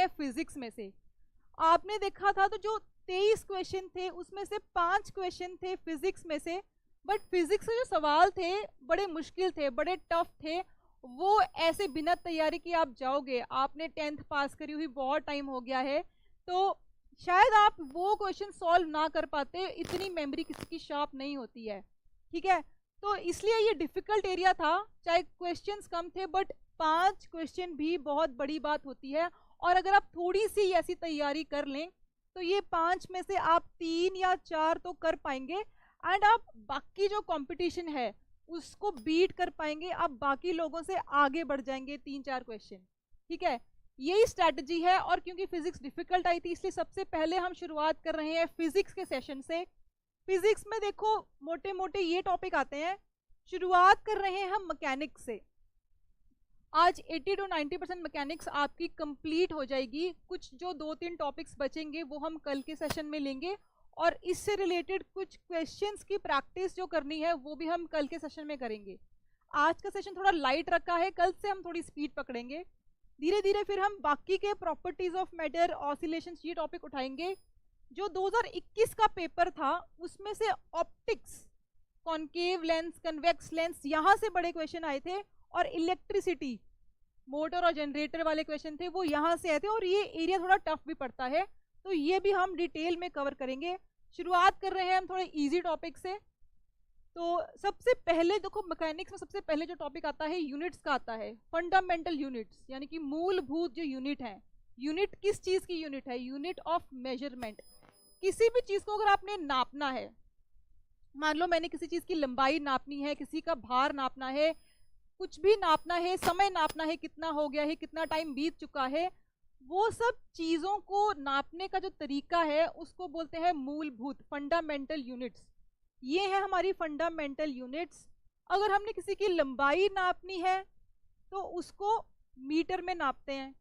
Physics में से आपने देखा था तो जो 23 क्वेश्चन थे उसमें से 5 क्वेश्चन थे फिजिक्स में से, बट फिजिक्स के जो सवाल थे बड़े मुश्किल थे, बड़े टफ थे। वो ऐसे बिना तैयारी के आप जाओगे, आपने 10th पास करी हुई बहुत टाइम हो गया है, तो शायद आप वो क्वेश्चन सॉल्व ना कर पाते, इतनी मेमोरी किसी की शार्प नहीं होती है। ठीक है, तो इसलिए ये डिफिकल्ट एरिया था, चाहे क्वेश्चंस कम थे बट 5 क्वेश्चन भी बहुत बड़ी बात होती है। और अगर आप थोड़ी सी ऐसी तैयारी कर लें तो ये 5 में से आप 3 या 4 तो कर पाएंगे, एंड आप बाकी जो कंपटीशन है उसको बीट कर पाएंगे, आप बाकी लोगों से आगे बढ़ जाएंगे 3-4 क्वेश्चन। ठीक है, यही स्ट्रैटेजी है। और क्योंकि फिजिक्स डिफिकल्ट आई थी इसलिए सबसे पहले हम शुरुआत कर रहे हैं फिजिक्स के सेशन से। फिजिक्स में देखो मोटे मोटे ये टॉपिक आते हैं। शुरुआत कर रहे हैं हम मैकेनिक्स से। आज 80 to 90% मैकेनिक्स आपकी कंप्लीट हो जाएगी। कुछ जो 2-3 टॉपिक्स बचेंगे वो हम कल के सेशन में लेंगे, और इससे रिलेटेड कुछ क्वेश्चंस की प्रैक्टिस जो करनी है वो भी हम कल के सेशन में करेंगे। आज का सेशन थोड़ा लाइट रखा है, कल से हम थोड़ी स्पीड पकड़ेंगे। धीरे धीरे फिर हम बाकी के प्रॉपर्टीज ऑफ मैटर, ऑसिलेशंस, ये टॉपिक उठाएंगे। जो 2021 का पेपर था उसमें से optics, concave lens, convex lens, यहां से बड़े क्वेश्चन आए थे, और इलेक्ट्रिसिटी, मोटर और जनरेटर वाले क्वेश्चन थे वो यहां से आए थे, और ये एरिया थोड़ा टफ भी पड़ता है, तो ये भी हम डिटेल में कवर करेंगे। शुरुआत कर रहे हैं हम थोड़े इजी टॉपिक से। तो सबसे पहले देखो मैकेनिक्स में सबसे पहले जो टॉपिक आता है यूनिट्स का आता है, फंडामेंटल यूनिट्स, यानी कि मूलभूत जो यूनिट है। यूनिट किस चीज की यूनिट है? Unit of measurement. किसी भी चीज को अगर आपने नापना है, मान लो मैंने किसी चीज की लंबाई नापनी है, किसी का भार नापना है, कुछ भी नापना है, समय नापना है, कितना हो गया है, कितना टाइम बीत चुका है, वो सब चीजों को नापने का जो तरीका है उसको बोलते हैं मूलभूत, फंडामेंटल यूनिट्स। ये है हमारी फंडामेंटल यूनिट्स। अगर हमने किसी की लंबाई नापनी है तो उसको मीटर में नापते हैं।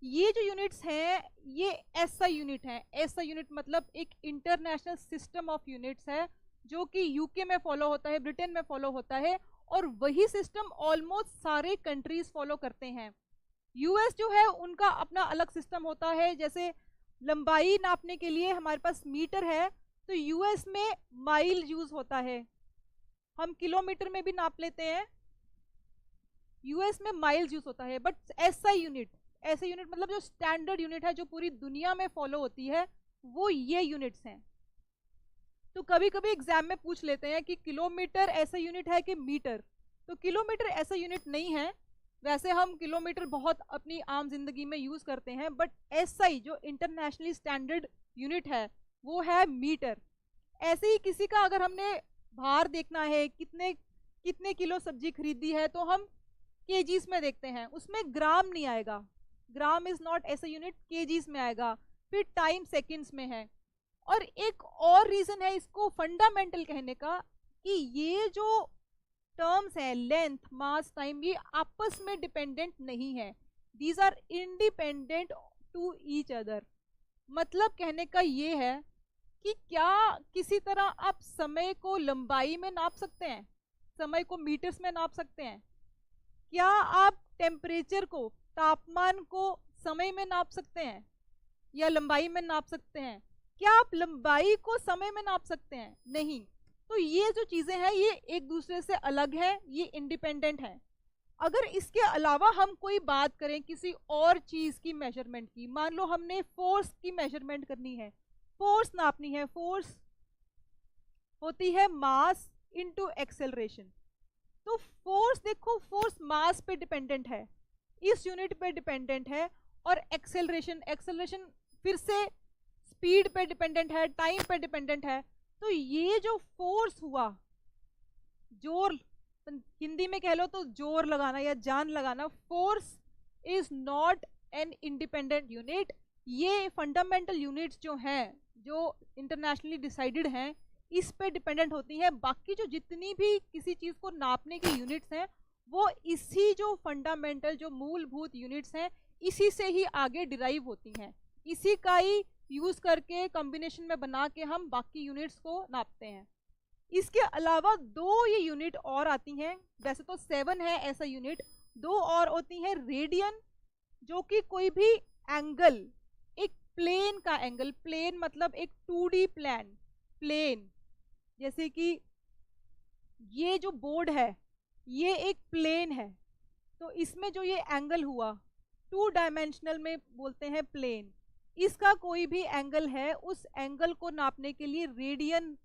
ये जो यूनिट्स हैं ये एसआई यूनिट है। एसआई यूनिट मतलब एक इंटरनेशनल सिस्टम ऑफ यूनिट्स है, जो कि यूके में फॉलो होता है, ब्रिटेन में फॉलो होता है, और वही सिस्टम ऑलमोस्ट सारे कंट्रीज फॉलो करते हैं। यूएस जो है उनका अपना अलग सिस्टम होता है। जैसे लंबाई नापने के लिए हमारे पास मीटर है, तो यूएस में माइल यूज होता है। हम किलोमीटर में भी नाप लेते हैं, यूएस में माइल यूज होता है। बट एसआई यूनिट, ऐसे यूनिट मतलब जो स्टैंडर्ड यूनिट है, जो पूरी दुनिया में फॉलो होती है, वो ये यूनिट्स हैं। तो कभी कभी एग्जाम में पूछ लेते हैं कि किलोमीटर ऐसा यूनिट है कि मीटर, तो किलोमीटर ऐसा यूनिट नहीं है। वैसे हम किलोमीटर बहुत अपनी आम जिंदगी में यूज करते हैं, बट एसआई जो इंटरनेशनली स्टैंडर्ड यूनिट है वो है मीटर। ऐसे ही किसी का अगर हमने भार देखना है, कितने कितने किलो सब्जी खरीदी है, तो हम केजीज में देखते हैं, उसमें ग्राम नहीं आएगा, ग्राम इज नॉट ऐसा यूनिट, केजीज में आएगा। फिर टाइम सेकंड्स में है। और एक और रीजन है इसको फंडामेंटल कहने का, कि ये जो टर्म्स है लेंथ, मास, टाइम, ये आपस में डिपेंडेंट नहीं है। These are independent to each other. मतलब कहने का ये है कि क्या किसी तरह आप समय को लंबाई में नाप सकते हैं, समय को मीटर्स में नाप सकते हैं? क्या आप टेम्परेचर को, तापमान को समय में नाप सकते हैं या लंबाई में नाप सकते हैं? क्या आप लंबाई को समय में नाप सकते हैं? नहीं। तो ये जो चीजें हैं ये एक दूसरे से अलग है, ये इंडिपेंडेंट है। अगर इसके अलावा हम कोई बात करें किसी और चीज की मेजरमेंट की, मान लो हमने फोर्स की मेजरमेंट करनी है, फोर्स नापनी है, फोर्स होती है मास इनटू एक्सेलरेशन। तो फोर्स देखो, फोर्स मास पे डिपेंडेंट है, इस यूनिट पे डिपेंडेंट है, और एक्सेलरेशन, एक्सेलरेशन फिर से स्पीड पे डिपेंडेंट है, टाइम पे डिपेंडेंट है। तो ये जो फोर्स हुआ, जोर, हिंदी में कह लो तो जोर लगाना या जान लगाना, force is not an independent unit. ये फंडामेंटल यूनिट्स जो हैं, जो इंटरनेशनली डिसाइडेड हैं, इस पे डिपेंडेंट होती हैं। बाकी जो जितनी भी किसी चीज को नापने की यूनिट्स हैं वो इसी जो फंडामेंटल, जो मूलभूत यूनिट्स हैं, इसी से ही आगे डिराइव होती हैं। इसी का ही यूज करके कॉम्बिनेशन में बना के हम बाकी यूनिट्स को नापते हैं। इसके अलावा 2 ये यूनिट और आती हैं, वैसे तो 7 है ऐसा यूनिट, 2 और होती हैं। रेडियन, जो कि कोई भी एंगल, एक प्लेन का एंगल, प्लेन मतलब एक 2D प्लेन, जैसे कि ये जो बोर्ड है ये एक प्लेन है, तो इसमें जो ये एंगल हुआ 2 डायमेंशनल में बोलते हैं प्लेन, इसका कोई भी एंगल है उस एंगल को नापने के लिए रेडियन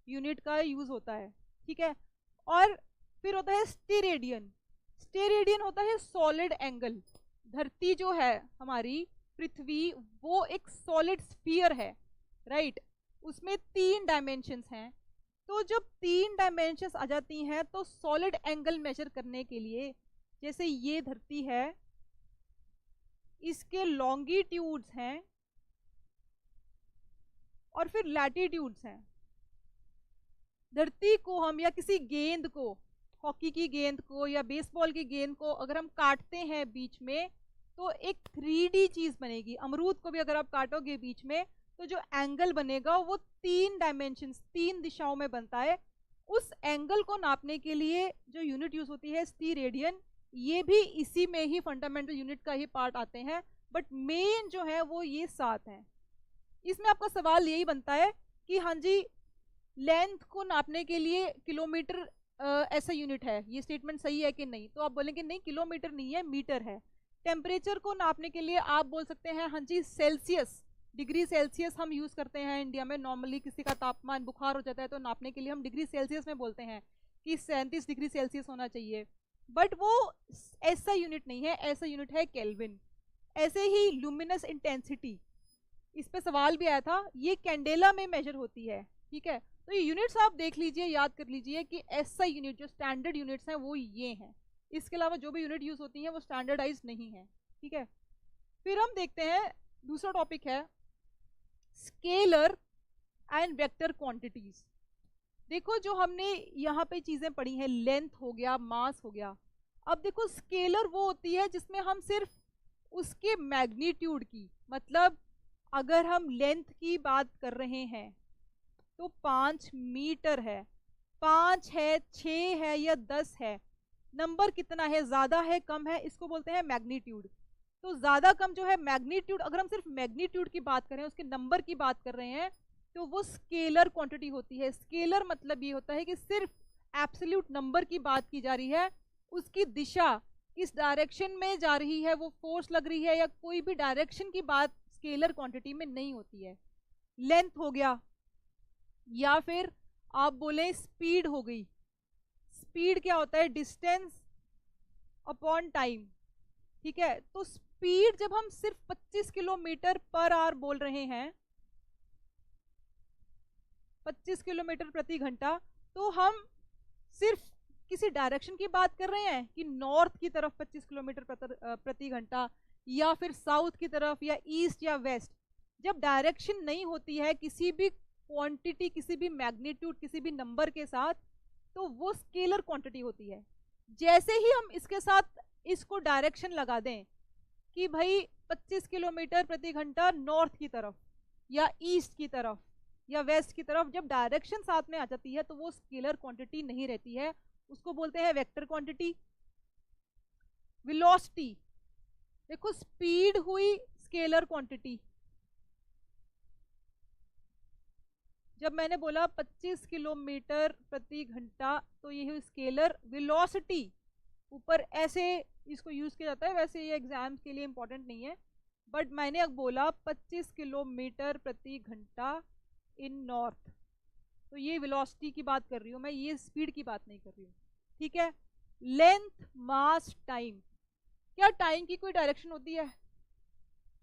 यूनिट का यूज होता है, ठीक है। और फिर होता है स्टेरेडियन, स्टेरेडियन होता है सॉलिड एंगल। धरती जो है हमारी पृथ्वी वो एक सॉलिड स्फीयर है, राइट, उसमें 3 डायमेंशंस हैं। तो जब 3 डायमेंशंस आ जाती हैं तो सॉलिड एंगल मेजर करने के लिए, जैसे ये धरती है इसके लॉन्गिट्यूड्स हैं और फिर लैटिट्यूड्स हैं। धरती को हम या किसी गेंद को, हॉकी की गेंद को या बेसबॉल की गेंद को अगर हम काटते हैं बीच में तो एक 3D चीज बनेगी। अमरूद को भी अगर आप काटोगे बीच में तो जो एंगल बनेगा वो 3 डायमेंशंस, 3 दिशाओं में बनता है। उस एंगल को नापने के लिए जो यूनिट यूज होती है स्टीरेडियन, ये भी इसी में ही फंडामेंटल यूनिट का ही पार्ट आते हैं, बट मेन जो है वो ये 7 हैं। इसमें आपका सवाल यही बनता है कि हाँ जी लेंथ को नापने के लिए किलोमीटर ऐसा यूनिट है, ये स्टेटमेंट सही है कि नहीं? तो आप बोलेंगे नहीं, किलोमीटर नहीं है, मीटर है। टेम्परेचर को नापने के लिए आप बोल सकते हैं हाँ जी सेल्सियस, डिग्री सेल्सियस हम यूज करते हैं इंडिया में। नॉर्मली किसी का तापमान बुखार हो जाता है तो नापने के लिए हम डिग्री सेल्सियस में बोलते हैं कि 37 डिग्री सेल्सियस होना चाहिए, बट वो ऐसा यूनिट नहीं है, ऐसा यूनिट है केल्विन। ऐसे ही लुमिनस इंटेंसिटी, इस पे सवाल भी आया था, ये कैंडेला में मेजर होती है, ठीक है। तो ये यूनिट्स आप देख लीजिए, याद कर लीजिए कि ऐसा यूनिट जो स्टैंडर्ड यूनिट्स हैं वो ये हैं, इसके अलावा जो भी यूनिट यूज होती हैं वो स्टैंडर्डाइज नहीं है, ठीक है। फिर हम देखते हैं दूसरा टॉपिक है स्केलर एंड वेक्टर क्वांटिटीज। देखो जो हमने यहाँ पे चीजें पढ़ी हैं, लेंथ हो गया, मास हो गया। अब देखो स्केलर वो होती है जिसमें हम सिर्फ उसके मैग्नीट्यूड की, मतलब अगर हम लेंथ की बात कर रहे हैं तो 5 मीटर है, 5 है, 6 है या 10 है, नंबर कितना है, ज्यादा है कम है, इसको बोलते हैं मैग्नीट्यूड। तो ज्यादा कम जो है मैग्नीट्यूड, अगर हम सिर्फ मैग्नीट्यूड की बात करें, उसके नंबर की बात कर रहे हैं, तो वो स्केलर क्वांटिटी होती है। स्केलर मतलब ये होता है कि सिर्फ एब्सोल्यूट नंबर की बात की जा रही है, उसकी दिशा किस डायरेक्शन में जा रही है, वो फोर्स लग रही है या कोई भी डायरेक्शन की बात स्केलर क्वांटिटी में नहीं होती है। लेंथ हो गया या फिर आप बोले स्पीड हो गई। स्पीड क्या होता है, डिस्टेंस अपॉन टाइम, ठीक है। तो स्पीड जब हम सिर्फ 25 किलोमीटर पर आवर बोल रहे हैं, 25 किलोमीटर प्रति घंटा, तो हम सिर्फ किसी डायरेक्शन की बात कर रहे हैं कि नॉर्थ की तरफ 25 किलोमीटर प्रति घंटा या फिर साउथ की तरफ या ईस्ट या वेस्ट। जब डायरेक्शन नहीं होती है किसी भी क्वांटिटी, किसी भी मैग्नीट्यूड, किसी भी नंबर के साथ, तो वो स्केलर क्वांटिटी होती है। जैसे ही हम इसके साथ इसको डायरेक्शन लगा दें कि भाई 25 किलोमीटर प्रति घंटा नॉर्थ की तरफ या ईस्ट की तरफ या वेस्ट की तरफ, जब डायरेक्शन साथ में आ जाती है तो वो स्केलर क्वांटिटी नहीं रहती है, उसको बोलते हैं वेक्टर क्वांटिटी। वेलोसिटी, देखो स्पीड हुई स्केलर क्वांटिटी। जब मैंने बोला 25 किलोमीटर प्रति घंटा तो ये हुई स्केलर वेलोसिटी। ऊपर ऐसे इसको यूज किया जाता है, वैसे ये एग्जाम्स के लिए इंपॉर्टेंट नहीं है, बट मैंने अब बोला 25 किलोमीटर प्रति घंटा इन नॉर्थ, तो ये वेलोसिटी की बात कर रही हूँ मैं, ये स्पीड की बात नहीं कर रही हूँ, ठीक है। लेंथ, मास, टाइम, क्या टाइम की कोई डायरेक्शन होती है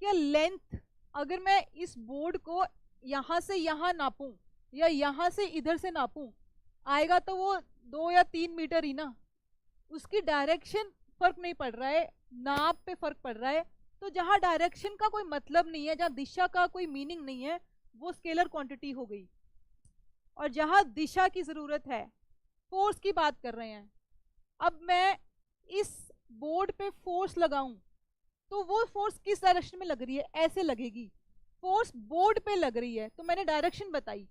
क्या? लेंथ, अगर मैं इस बोर्ड को यहां से यहां नापूं या यहां से इधर से नापूं, आएगा तो वो 2 या 3 मीटर ही ना, उसकी डायरेक्शन फर्क नहीं पड़ रहा है, नाप पे फर्क पड़ रहा है। तो जहां डायरेक्शन का कोई मतलब नहीं है, जहां दिशा का कोई मीनिंग नहीं है, वो स्केलर क्वांटिटी हो गई। और जहां दिशा की जरूरत है, फोर्स की बात कर रहे हैं, अब मैं इस बोर्ड पे फोर्स लगाऊं तो वो फोर्स किस डायरेक्शन में लग रही है, ऐसे लगेगी। फोर्स बोर्ड पे लग रही है तो मैंने डायरेक्शन बताई,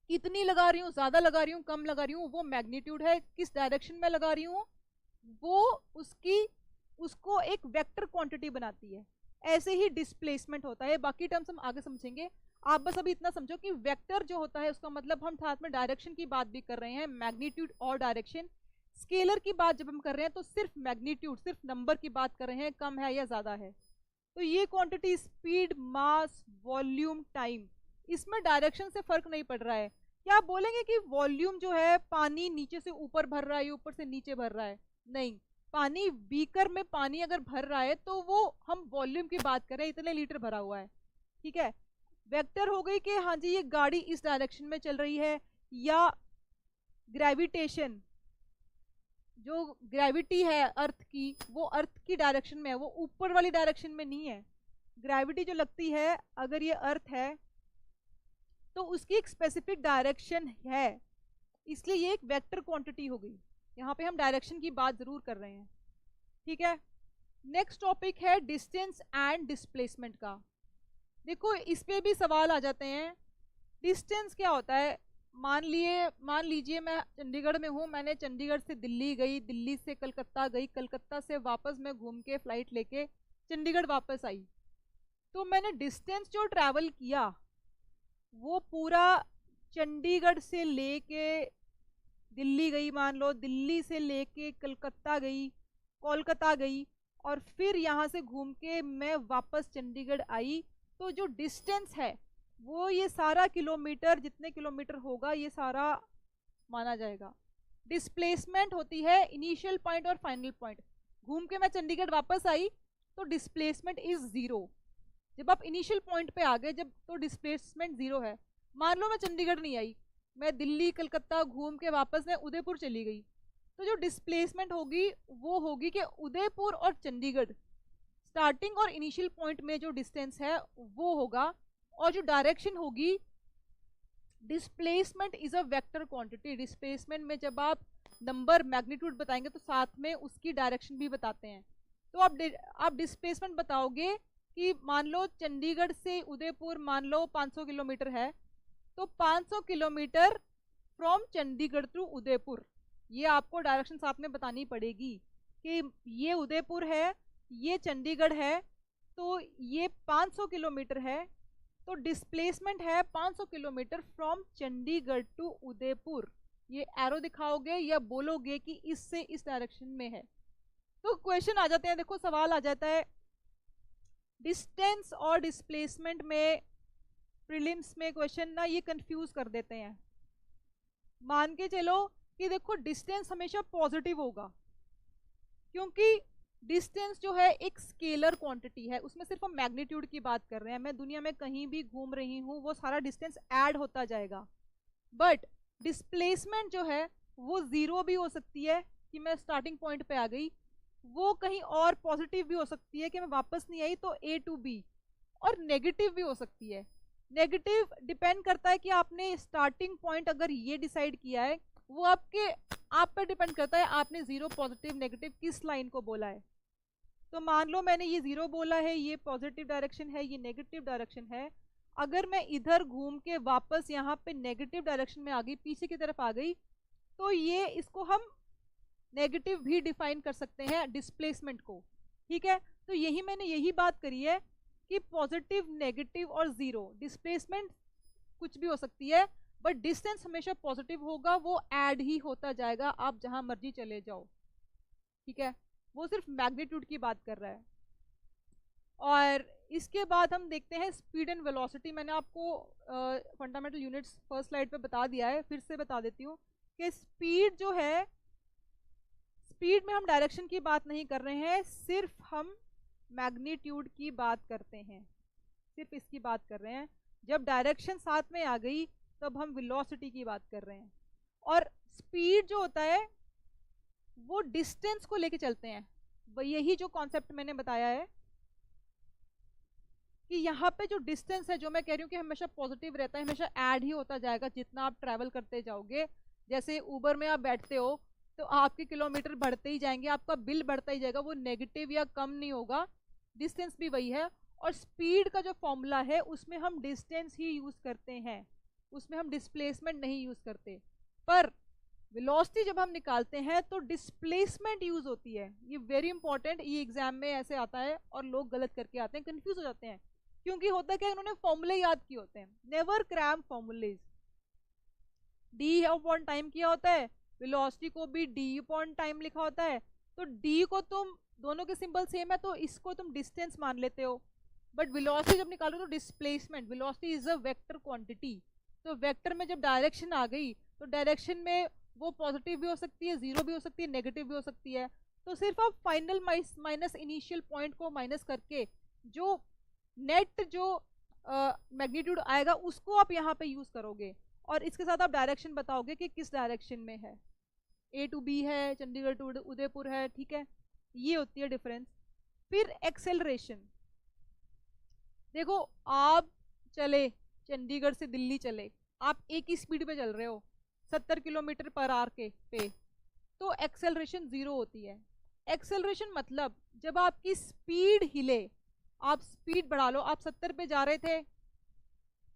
कितनी लगा रही हूँ, ज्यादा लगा रही हूँ, कम लगा रही हूँ, वो मैग्नीट्यूड है। किस डायरेक्शन में लगा रही हूँ वो उसकी उसको एक वेक्टर क्वांटिटी बनाती है। ऐसे ही डिस्प्लेसमेंट होता है, बाकी टर्म्स हम आगे समझेंगे। आप बस अभी इतना समझो कि वेक्टर जो होता है उसका मतलब हम साथ में डायरेक्शन की बात भी कर रहे हैं, मैग्नीट्यूड और डायरेक्शन। स्केलर की बात जब हम कर रहे हैं तो सिर्फ मैग्नीट्यूड, सिर्फ नंबर की बात कर रहे हैं, कम है या ज्यादा है। तो ये क्वांटिटी स्पीड, मास, वॉल्यूम, टाइम, इसमें डायरेक्शन से फर्क नहीं पड़ रहा है। क्या आप बोलेंगे कि वॉल्यूम जो है पानी नीचे से ऊपर भर रहा है, ऊपर से नीचे भर रहा है? नहीं, पानी बीकर में पानी अगर भर रहा है तो वो हम वॉल्यूम की बात करें, इतने लीटर भरा हुआ है, ठीक है। वेक्टर हो गई कि हाँ जी ये गाड़ी इस डायरेक्शन में चल रही है, या ग्रेविटेशन, जो ग्रेविटी है अर्थ की वो अर्थ की डायरेक्शन में है, वो ऊपर वाली डायरेक्शन में नहीं है। ग्रेविटी जो लगती है अगर ये अर्थ है तो उसकी एक स्पेसिफिक डायरेक्शन है, इसलिए ये एक वेक्टर क्वांटिटी हो गई। यहाँ पे हम डायरेक्शन की बात जरूर कर रहे हैं, ठीक है। नेक्स्ट टॉपिक है डिस्टेंस एंड डिस्प्लेसमेंट का। देखो इस पे भी सवाल आ जाते हैं। डिस्टेंस क्या होता है? मान लीजिए मैं चंडीगढ़ में हूँ, मैंने चंडीगढ़ से दिल्ली गई, दिल्ली से कलकत्ता गई, कलकत्ता से वापस मैं घूम के फ्लाइट लेके चंडीगढ़ वापस आई। तो मैंने डिस्टेंस जो ट्रैवल किया वो पूरा चंडीगढ़ से लेके दिल्ली गई, मान लो दिल्ली से लेके कलकत्ता गई, कोलकाता गई, और फिर यहाँ से घूम के मैं वापस चंडीगढ़ आई। तो जो डिस्टेंस है वो ये सारा किलोमीटर, जितने किलोमीटर होगा ये सारा माना जाएगा। डिस्प्लेसमेंट होती है इनिशियल पॉइंट और फाइनल पॉइंट। घूम के मैं चंडीगढ़ वापस आई तो डिस्प्लेसमेंट इज जीरो। जब आप इनिशियल पॉइंट पे आ गए जब, तो डिस्प्लेसमेंट जीरो है। मान लो मैं चंडीगढ़ नहीं आई, मैं दिल्ली कलकत्ता घूम के वापस मैं उदयपुर चली गई, तो जो डिस्प्लेसमेंट होगी वो होगी कि उदयपुर और चंडीगढ़ स्टार्टिंग और इनिशियल पॉइंट में जो डिस्टेंस है वो होगा। और जो डायरेक्शन होगी, displacement is a vector quantity. Displacement में जब आप नंबर, मैग्नीट्यूड बताएंगे तो साथ में उसकी डायरेक्शन भी बताते हैं। तो आप डिस्प्लेसमेंट बताओगे कि मान लो चंडीगढ़ से उदयपुर मान लो 500 किलोमीटर है, तो 500 kilometre from Chandigarh to Udaipur, ये आपको डायरेक्शन साथ में बतानी पड़ेगी कि ये उदयपुर है, ये चंडीगढ़ है, तो ये 500 किलोमीटर है। तो डिस्प्लेसमेंट है 500 kilometre from Chandigarh to Udaipur. ये एरो दिखाओगे या बोलोगे कि इससे इस डायरेक्शन में है। तो क्वेश्चन आ जाते हैं, देखो सवाल आ जाता है डिस्टेंस और डिस्प्लेसमेंट में। प्रीलिम्स में क्वेश्चन ना ये कंफ्यूज कर देते हैं। मान के चलो कि देखो डिस्टेंस हमेशा पॉजिटिव होगा, क्योंकि डिस्टेंस जो है एक स्केलर क्वांटिटी है, उसमें सिर्फ हम मैग्नीट्यूड की बात कर रहे हैं। मैं दुनिया में कहीं भी घूम रही हूँ वो सारा डिस्टेंस ऐड होता जाएगा। बट डिस्प्लेसमेंट जो है वो जीरो भी हो सकती है कि मैं स्टार्टिंग पॉइंट पे आ गई, वो कहीं और पॉजिटिव भी हो सकती है कि मैं वापस नहीं आई तो ए टू बी, और नेगेटिव भी हो सकती है। नेगेटिव डिपेंड करता है कि आपने स्टार्टिंग पॉइंट अगर ये डिसाइड किया है, वो आप पर डिपेंड करता है आपने जीरो, पॉजिटिव, नेगेटिव किस लाइन को बोला है। तो मान लो मैंने ये जीरो बोला है, ये पॉजिटिव डायरेक्शन है, ये नेगेटिव डायरेक्शन है। अगर मैं इधर घूम के वापस यहाँ पे नेगेटिव डायरेक्शन में आ गई, पीछे की तरफ आ गई, तो ये इसको हम नेगेटिव भी डिफाइन कर सकते हैं डिस्प्लेसमेंट को, ठीक है। तो यही बात करी है कि पॉजिटिव, नेगेटिव और जीरो, डिस्प्लेसमेंट कुछ भी हो सकती है, बट डिस्टेंस हमेशा पॉजिटिव होगा, वो ऐड ही होता जाएगा आप जहां मर्जी चले जाओ, ठीक है। वो सिर्फ मैग्नीट्यूड की बात कर रहा है। और इसके बाद हम देखते हैं स्पीड एंड वेलोसिटी। मैंने आपको फंडामेंटल यूनिट्स फर्स्ट स्लाइड पे बता दिया है, फिर से बता देती हूँ कि स्पीड जो है, स्पीड में हम डायरेक्शन की बात नहीं कर रहे हैं, सिर्फ हम मैग्नीट्यूड की बात करते हैं, सिर्फ इसकी बात कर रहे हैं। जब डायरेक्शन साथ में आ गई तब हम वेलोसिटी की बात कर रहे हैं। और स्पीड जो होता है वो डिस्टेंस को लेके चलते हैं, वो यही जो कॉन्सेप्ट मैंने बताया है कि यहाँ पे जो डिस्टेंस है, जो मैं कह रही हूँ कि हमेशा पॉजिटिव रहता है, हमेशा ऐड ही होता जाएगा जितना आप ट्रैवल करते जाओगे। जैसे ऊबर में आप बैठते हो तो आपके किलोमीटर बढ़ते ही जाएंगे, आपका बिल बढ़ता ही जाएगा, वो नेगेटिव या कम नहीं होगा। डिस्टेंस भी वही है। और स्पीड का जो फॉर्मूला है उसमें हम डिस्टेंस ही यूज करते हैं, उसमें हम डिस्प्लेसमेंट नहीं यूज करते। पर वेलोसिटी जब हम निकालते हैं तो डिस्प्लेसमेंट यूज होती है। ये वेरी इंपॉर्टेंट, ये एग्जाम में ऐसे आता है और लोग गलत करके आते हैं, कंफ्यूज हो जाते हैं, क्योंकि होता क्या है, इन्होंने फॉर्मूले याद किए होते हैं। Never cram formulae. D upon time किया होता है, वेलोसिटी को भी डी अपॉन टाइम लिखा होता है, तो डी को तुम, दोनों के सिंबल सेम है तो इसको तुम डिस्टेंस मान लेते हो, बट वेलोसिटी जब निकालो तो displacement, velocity is a vector quantity. तो वेक्टर में जब डायरेक्शन आ गई तो डायरेक्शन में वो पॉजिटिव भी हो सकती है, जीरो भी हो सकती है, नेगेटिव भी हो सकती है। तो सिर्फ आप फाइनल माइनस इनिशियल पॉइंट को माइनस करके जो नेट जो मैग्नीट्यूड आएगा उसको आप यहाँ पे यूज करोगे, और इसके साथ आप डायरेक्शन बताओगे कि किस डायरेक्शन में है, ए टू बी है, चंडीगढ़ टू उदयपुर है, ठीक है। ये होती है डिफरेंस। फिर एक्सेलरेशन, देखो आप चले चंडीगढ़ से दिल्ली चले, आप एक ही स्पीड पे चल रहे हो 70 किलोमीटर पर आवर के पे, तो एक्सेलरेशन जीरो होती है। एक्सेलरेशन मतलब जब आपकी स्पीड हिले, आप स्पीड बढ़ा लो, आप 70 पे जा रहे थे,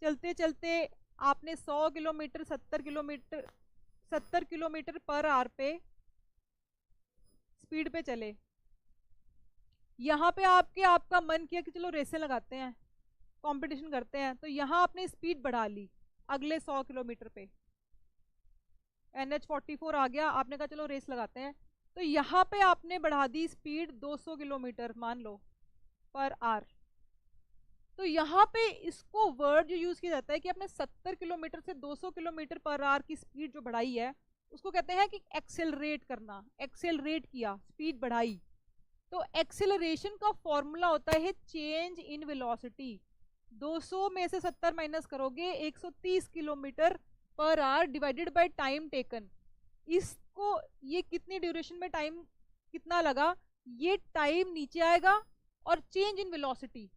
चलते चलते आपने 100 किलोमीटर 70 किलोमीटर पर आवर पे स्पीड पे चले, यहाँ पे आपका मन किया कि चलो रेसें लगाते हैं, कंपटीशन करते हैं, तो यहाँ आपने स्पीड बढ़ा ली अगले 100 किलोमीटर पे, NH44 आ गया, आपने कहा चलो रेस लगाते हैं, तो यहाँ पे आपने बढ़ा दी स्पीड 200 किलोमीटर मान लो पर आवर। तो यहाँ पे इसको वर्ड जो यूज किया जाता है कि आपने 70 किलोमीटर से 200 किलोमीटर पर आवर की स्पीड जो बढ़ाई है उसको कहते हैं कि एक्सेलरेट करना, एक्सेलरेट किया, स्पीड बढ़ाई। तो एक्सेलरेशन का फॉर्मूला होता है चेंज इन वेलोसिटी। 200 में से 70 माइनस करोगे 130 kilometre per hour divided by time taken. इसको ये कितनी ड्यूरेशन में टाइम कितना लगा, ये टाइम नीचे आएगा और चेंज इन वेलोसिटी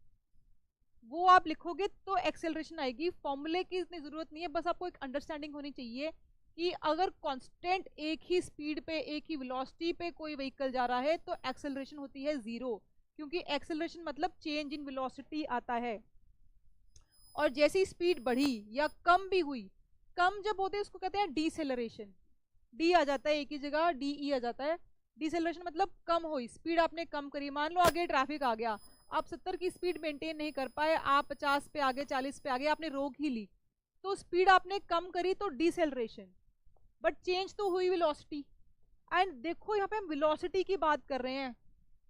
वो आप लिखोगे तो एक्सेलरेशन आएगी। फॉर्मूले की इतनी जरूरत नहीं है, बस आपको एक अंडरस्टैंडिंग होनी चाहिए कि अगर कांस्टेंट एक ही स्पीड पे एक ही वेलोसिटी पे कोई व्हीकल जा रहा है तो एक्सेलरेशन होती है जीरो, क्योंकि एक्सेलरेशन मतलब चेंज इन वेलोसिटी आता है। और जैसी स्पीड बढ़ी या कम भी हुई, कम जब होते हैं उसको कहते हैं डीसेलरेशन, डी आ जाता है एक ही जगह, डी ई आ जाता है। डीसेलरेशन मतलब कम हुई, स्पीड आपने कम करी, मान लो आगे ट्रैफिक आ गया, आप 70 की स्पीड मेंटेन नहीं कर पाए, आप 50 पे आगे 40 पे आगे, आपने रोक ही ली, तो स्पीड आपने कम करी तो डीसेलरेशन, बट चेंज तो हुई वेलोसिटी। एंड देखो यहाँ पे हम वेलोसिटी की बात कर रहे हैं,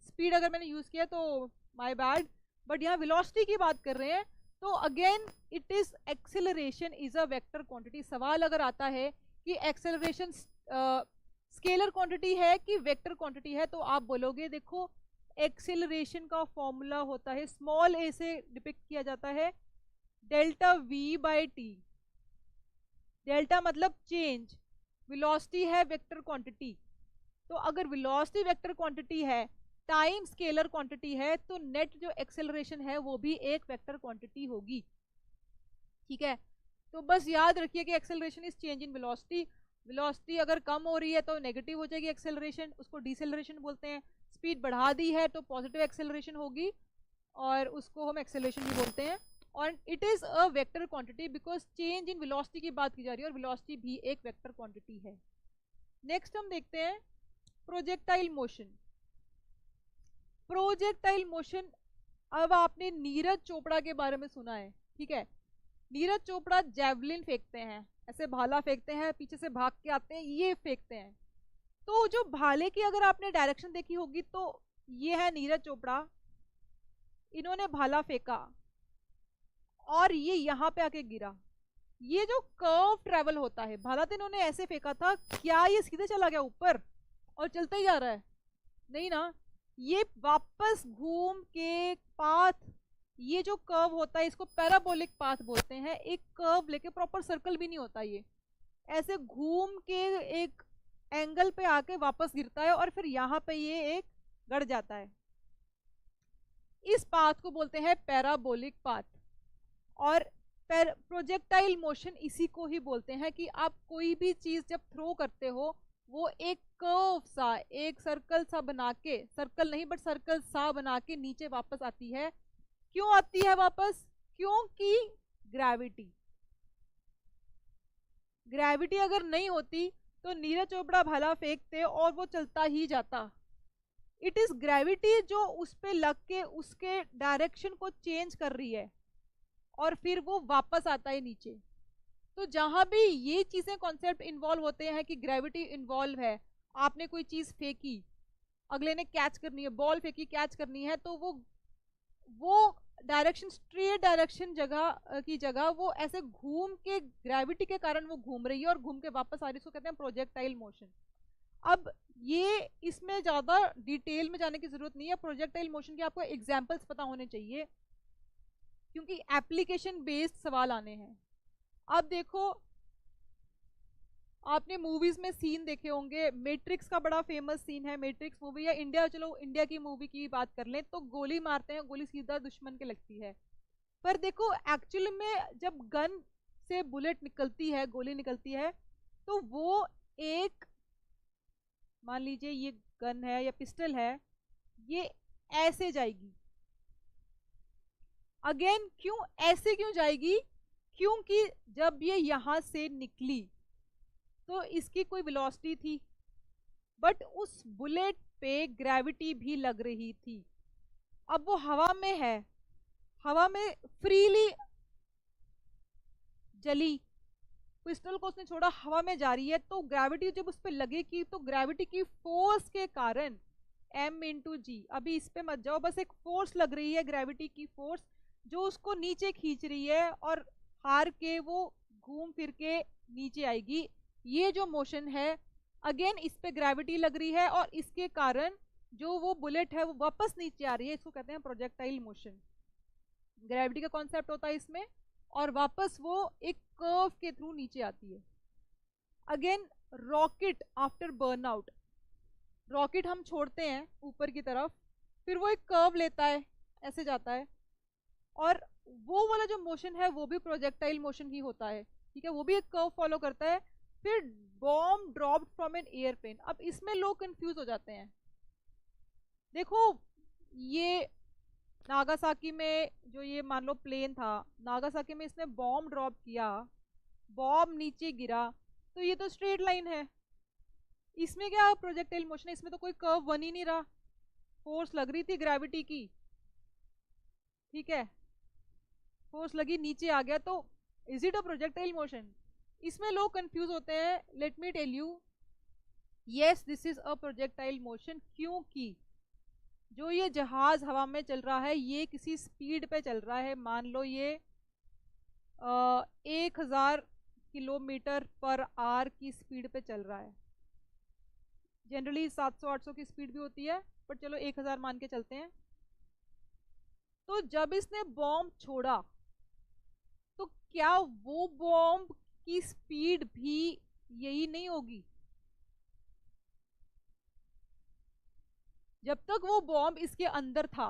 स्पीड अगर मैंने यूज किया तो माय बैड, बट यहाँ वेलोसिटी की बात कर रहे हैं। तो again it is acceleration is a vector quantity. सवाल अगर आता है कि एक्सेलरेशन स्केलर क्वांटिटी है कि वेक्टर क्वांटिटी है, तो आप बोलोगे देखो एक्सेलरेशन का फॉर्मूला होता है, स्मॉल ए से डिपिक्ट किया जाता है, delta we by T. Delta मतलब चेंज, वेलोसिटी है वेक्टर क्वांटिटी, तो अगर वेलोसिटी वेक्टर क्वांटिटी है, टाइम स्केलर क्वांटिटी है, तो नेट जो एक्सेलरेशन है वो भी एक वेक्टर क्वांटिटी होगी, ठीक है। तो बस याद रखिए कि acceleration is change in velocity. Velocity अगर कम हो रही है तो नेगेटिव हो जाएगी एक्सेलरेशन, उसको डिसेलरेशन बोलते हैं। स्पीड बढ़ा दी है तो पॉजिटिव एक्सेलरेशन होगी और उसको हम एक्सेलरेशन भी बोलते हैं। और it is a vector quantity because change in velocity की बात की जा रही है और वेलोसिटी भी एक वेक्टर क्वांटिटी है। नेक्स्ट हम देखते हैं प्रोजेक्टाइल मोशन। प्रोजेक्टाइल मोशन, अब आपने नीरज चोपड़ा के बारे में सुना है, ठीक है। नीरज चोपड़ा जैवलिन फेंकते हैं, ऐसे भाला फेंकते हैं, पीछे से भाग के आते हैं, ये फेंकते हैं। तो जो भाले की अगर आपने डायरेक्शन देखी होगी तो ये है नीरज चोपड़ा, इन्होंने भाला फेंका और ये यहाँ पे आके गिरा। ये जो कर्व ट्रेवल होता है, भाला तो इन्होंने ऐसे फेंका था, क्या ये सीधे चला गया ऊपर और चलता ही जा रहा है? नहीं ना, ये वापस घूम के पाथ, ये जो कर्व होता है इसको पैराबोलिक पाथ बोलते हैं। एक कर्व लेके, प्रॉपर सर्कल भी नहीं होता, ये ऐसे घूम के एक एंगल पे आके वापस गिरता है और फिर यहाँ पे ये एक गड़ जाता है। इस पाथ को बोलते हैं पैराबोलिक पाथ। और प्रोजेक्टाइल मोशन इसी को ही बोलते हैं कि आप कोई भी चीज जब थ्रो करते हो वो एक कर्व सा, एक सर्कल सा बना के, सर्कल नहीं बट सर्कल सा बना के नीचे वापस आती है। क्यों आती है वापस? क्योंकि ग्रेविटी। ग्रेविटी अगर नहीं होती तो नीरज चोपड़ा भाला फेंकते और वो चलता ही जाता। इट इज ग्रेविटी जो उस पे लग के उसके डायरेक्शन को चेंज कर रही है और फिर वो वापस आता है नीचे। तो जहां भी ये चीजें कॉन्सेप्ट इन्वॉल्व होते हैं कि ग्रेविटी इन्वॉल्व है, आपने कोई चीज फेंकी, अगले ने कैच करनी है, बॉल फेंकी कैच करनी है, तो वो डायरेक्शन, स्ट्रेट डायरेक्शन जगह की जगह वो ऐसे घूम के, ग्रेविटी के कारण वो घूम रही है और घूम के वापस आ रही है, इसको कहते हैं प्रोजेक्टाइल मोशन। अब ये इसमें ज्यादा डिटेल में जाने की जरूरत नहीं है, प्रोजेक्टाइल मोशन के आपको एग्जांपल्स पता होने चाहिए क्योंकि एप्लीकेशन बेस्ड सवाल आने हैं। अब देखो, आपने मूवीज में सीन देखे होंगे, मैट्रिक्स का बड़ा फेमस सीन है, मैट्रिक्स मूवी, या इंडिया, चलो इंडिया की मूवी की बात कर लें, तो गोली मारते हैं, गोली सीधा दुश्मन के लगती है। पर देखो एक्चुअली में जब गन से बुलेट निकलती है, गोली निकलती है, तो वो एक, मान लीजिए ये गन है या पिस्टल है, ये ऐसे जाएगी। अगेन क्यों ऐसे क्यों जाएगी? क्योंकि जब ये यहां से निकली तो इसकी कोई वेलोसिटी थी, बट उस बुलेट पे ग्रेविटी भी लग रही थी। अब वो हवा में है, हवा में फ्रीली जली, पिस्टल को उसने छोड़ा, हवा में जा रही है, तो ग्रेविटी जब उस पर लगेगी तो ग्रेविटी की फोर्स के कारण m×g, अभी इस पे मत जाओ, बस एक फोर्स लग रही है, ग्रेविटी की फोर्स जो उसको नीचे खींच रही है और हार के वो घूम फिर के नीचे आएगी। ये जो मोशन है, अगेन इस पे ग्रेविटी लग रही है और इसके कारण जो वो बुलेट है वो वापस नीचे आ रही है, इसको कहते हैं प्रोजेक्टाइल मोशन। ग्रेविटी का कॉन्सेप्ट होता है इसमें, और वापस वो एक कर्व के थ्रू नीचे आती है। Again rocket after burnout, rocket हम छोड़ते हैं ऊपर की तरफ, फिर वो एक कर्व लेता है, ऐसे जाता है, और वो वाला जो मोशन है वो भी प्रोजेक्टाइल मोशन ही होता है, ठीक है, वो भी एक कर्व फॉलो करता है। फिर bomb dropped from an airplane, अब इसमें लोग कंफ्यूज हो जाते हैं। देखो ये नागासाकी में जो ये मान लो प्लेन था, नागासाकी में इसने बॉम्ब ड्रॉप किया, बॉम्ब नीचे गिरा, तो ये तो स्ट्रेट लाइन है, इसमें क्या प्रोजेक्टाइल मोशन है? इसमें तो कोई कर्व बन ही नहीं रहा, फोर्स लग रही थी ग्रेविटी की, ठीक है, फोर्स लगी नीचे आ गया, तो is it a projectile motion? इसमें लोग कंफ्यूज होते हैं। Let me tell you, yes this is a projectile motion, क्योंकि जो ये जहाज हवा में चल रहा है ये किसी स्पीड पे चल रहा है, मान लो ये 1000 किलोमीटर पर आवर की स्पीड पे चल रहा है, जनरली 700-800 की स्पीड भी होती है, पर चलो 1000 मान के चलते हैं। तो जब इसने बॉम्ब छोड़ा तो क्या वो बॉम्ब की स्पीड भी यही नहीं होगी? जब तक वो बॉम्ब इसके अंदर था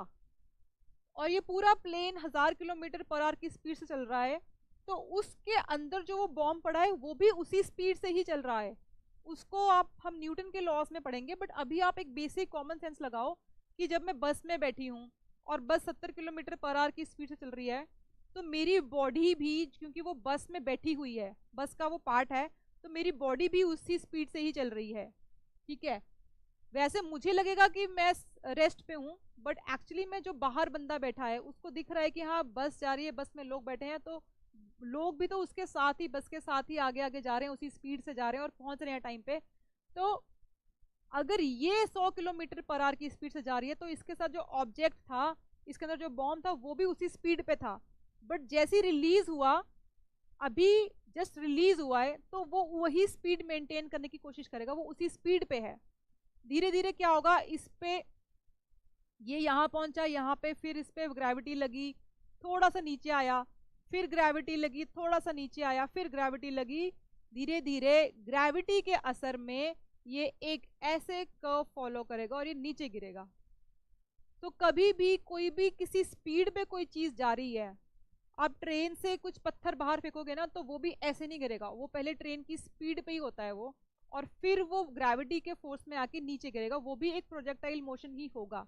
और ये पूरा प्लेन 1000 किलोमीटर पर आवर की स्पीड से चल रहा है, तो उसके अंदर जो वो बॉम्ब पड़ा है वो भी उसी स्पीड से ही चल रहा है। उसको आप, हम न्यूटन के लॉस में पढ़ेंगे, बट अभी आप एक बेसिक कॉमन सेंस लगाओ कि जब मैं बस में बैठी हूँ और बस 70 किलोमीटर पर आवर की स्पीड से चल रही है, तो मेरी बॉडी भी, क्योंकि वो बस में बैठी हुई है, बस का वो पार्ट है, तो मेरी बॉडी भी उसी स्पीड से ही चल रही है, ठीक है। वैसे मुझे लगेगा कि मैं रेस्ट पे हूँ, बट एक्चुअली में जो बाहर बंदा बैठा है उसको दिख रहा है कि हाँ बस जा रही है, बस में लोग बैठे हैं, तो लोग भी तो उसके साथ ही, बस के साथ ही आगे आगे जा रहे हैं, उसी स्पीड से जा रहे हैं और पहुंच रहे हैं टाइम पे। तो अगर ये 100 किलोमीटर पर आवर की स्पीड से जा रही है, तो इसके साथ जो ऑब्जेक्ट था, इसके अंदर जो बॉम्ब था, वो भी उसी स्पीड पे था, बट जैसे रिलीज हुआ, अभी जस्ट रिलीज हुआ है, तो वो वही स्पीड मेंटेन करने की कोशिश करेगा, वो उसी स्पीड पे है। धीरे धीरे क्या होगा, इस पे ये यहाँ पहुंचा, यहाँ पे फिर इस पे ग्रेविटी लगी, थोड़ा सा नीचे आया, फिर ग्रेविटी लगी, थोड़ा सा नीचे आया, फिर ग्रेविटी लगी, धीरे धीरे ग्रेविटी के असर में ये एक ऐसे कर्व फॉलो करेगा और ये नीचे गिरेगा। तो कभी भी कोई भी किसी स्पीड पे कोई चीज जा रही है, आप ट्रेन से कुछ पत्थर बाहर फेंकोगे ना, तो वो भी ऐसे नहीं गिरेगा, वो पहले ट्रेन की स्पीड पे ही होता है वो, और फिर वो ग्रेविटी के फोर्स में आके नीचे गिरेगा, वो भी एक प्रोजेक्टाइल मोशन ही होगा।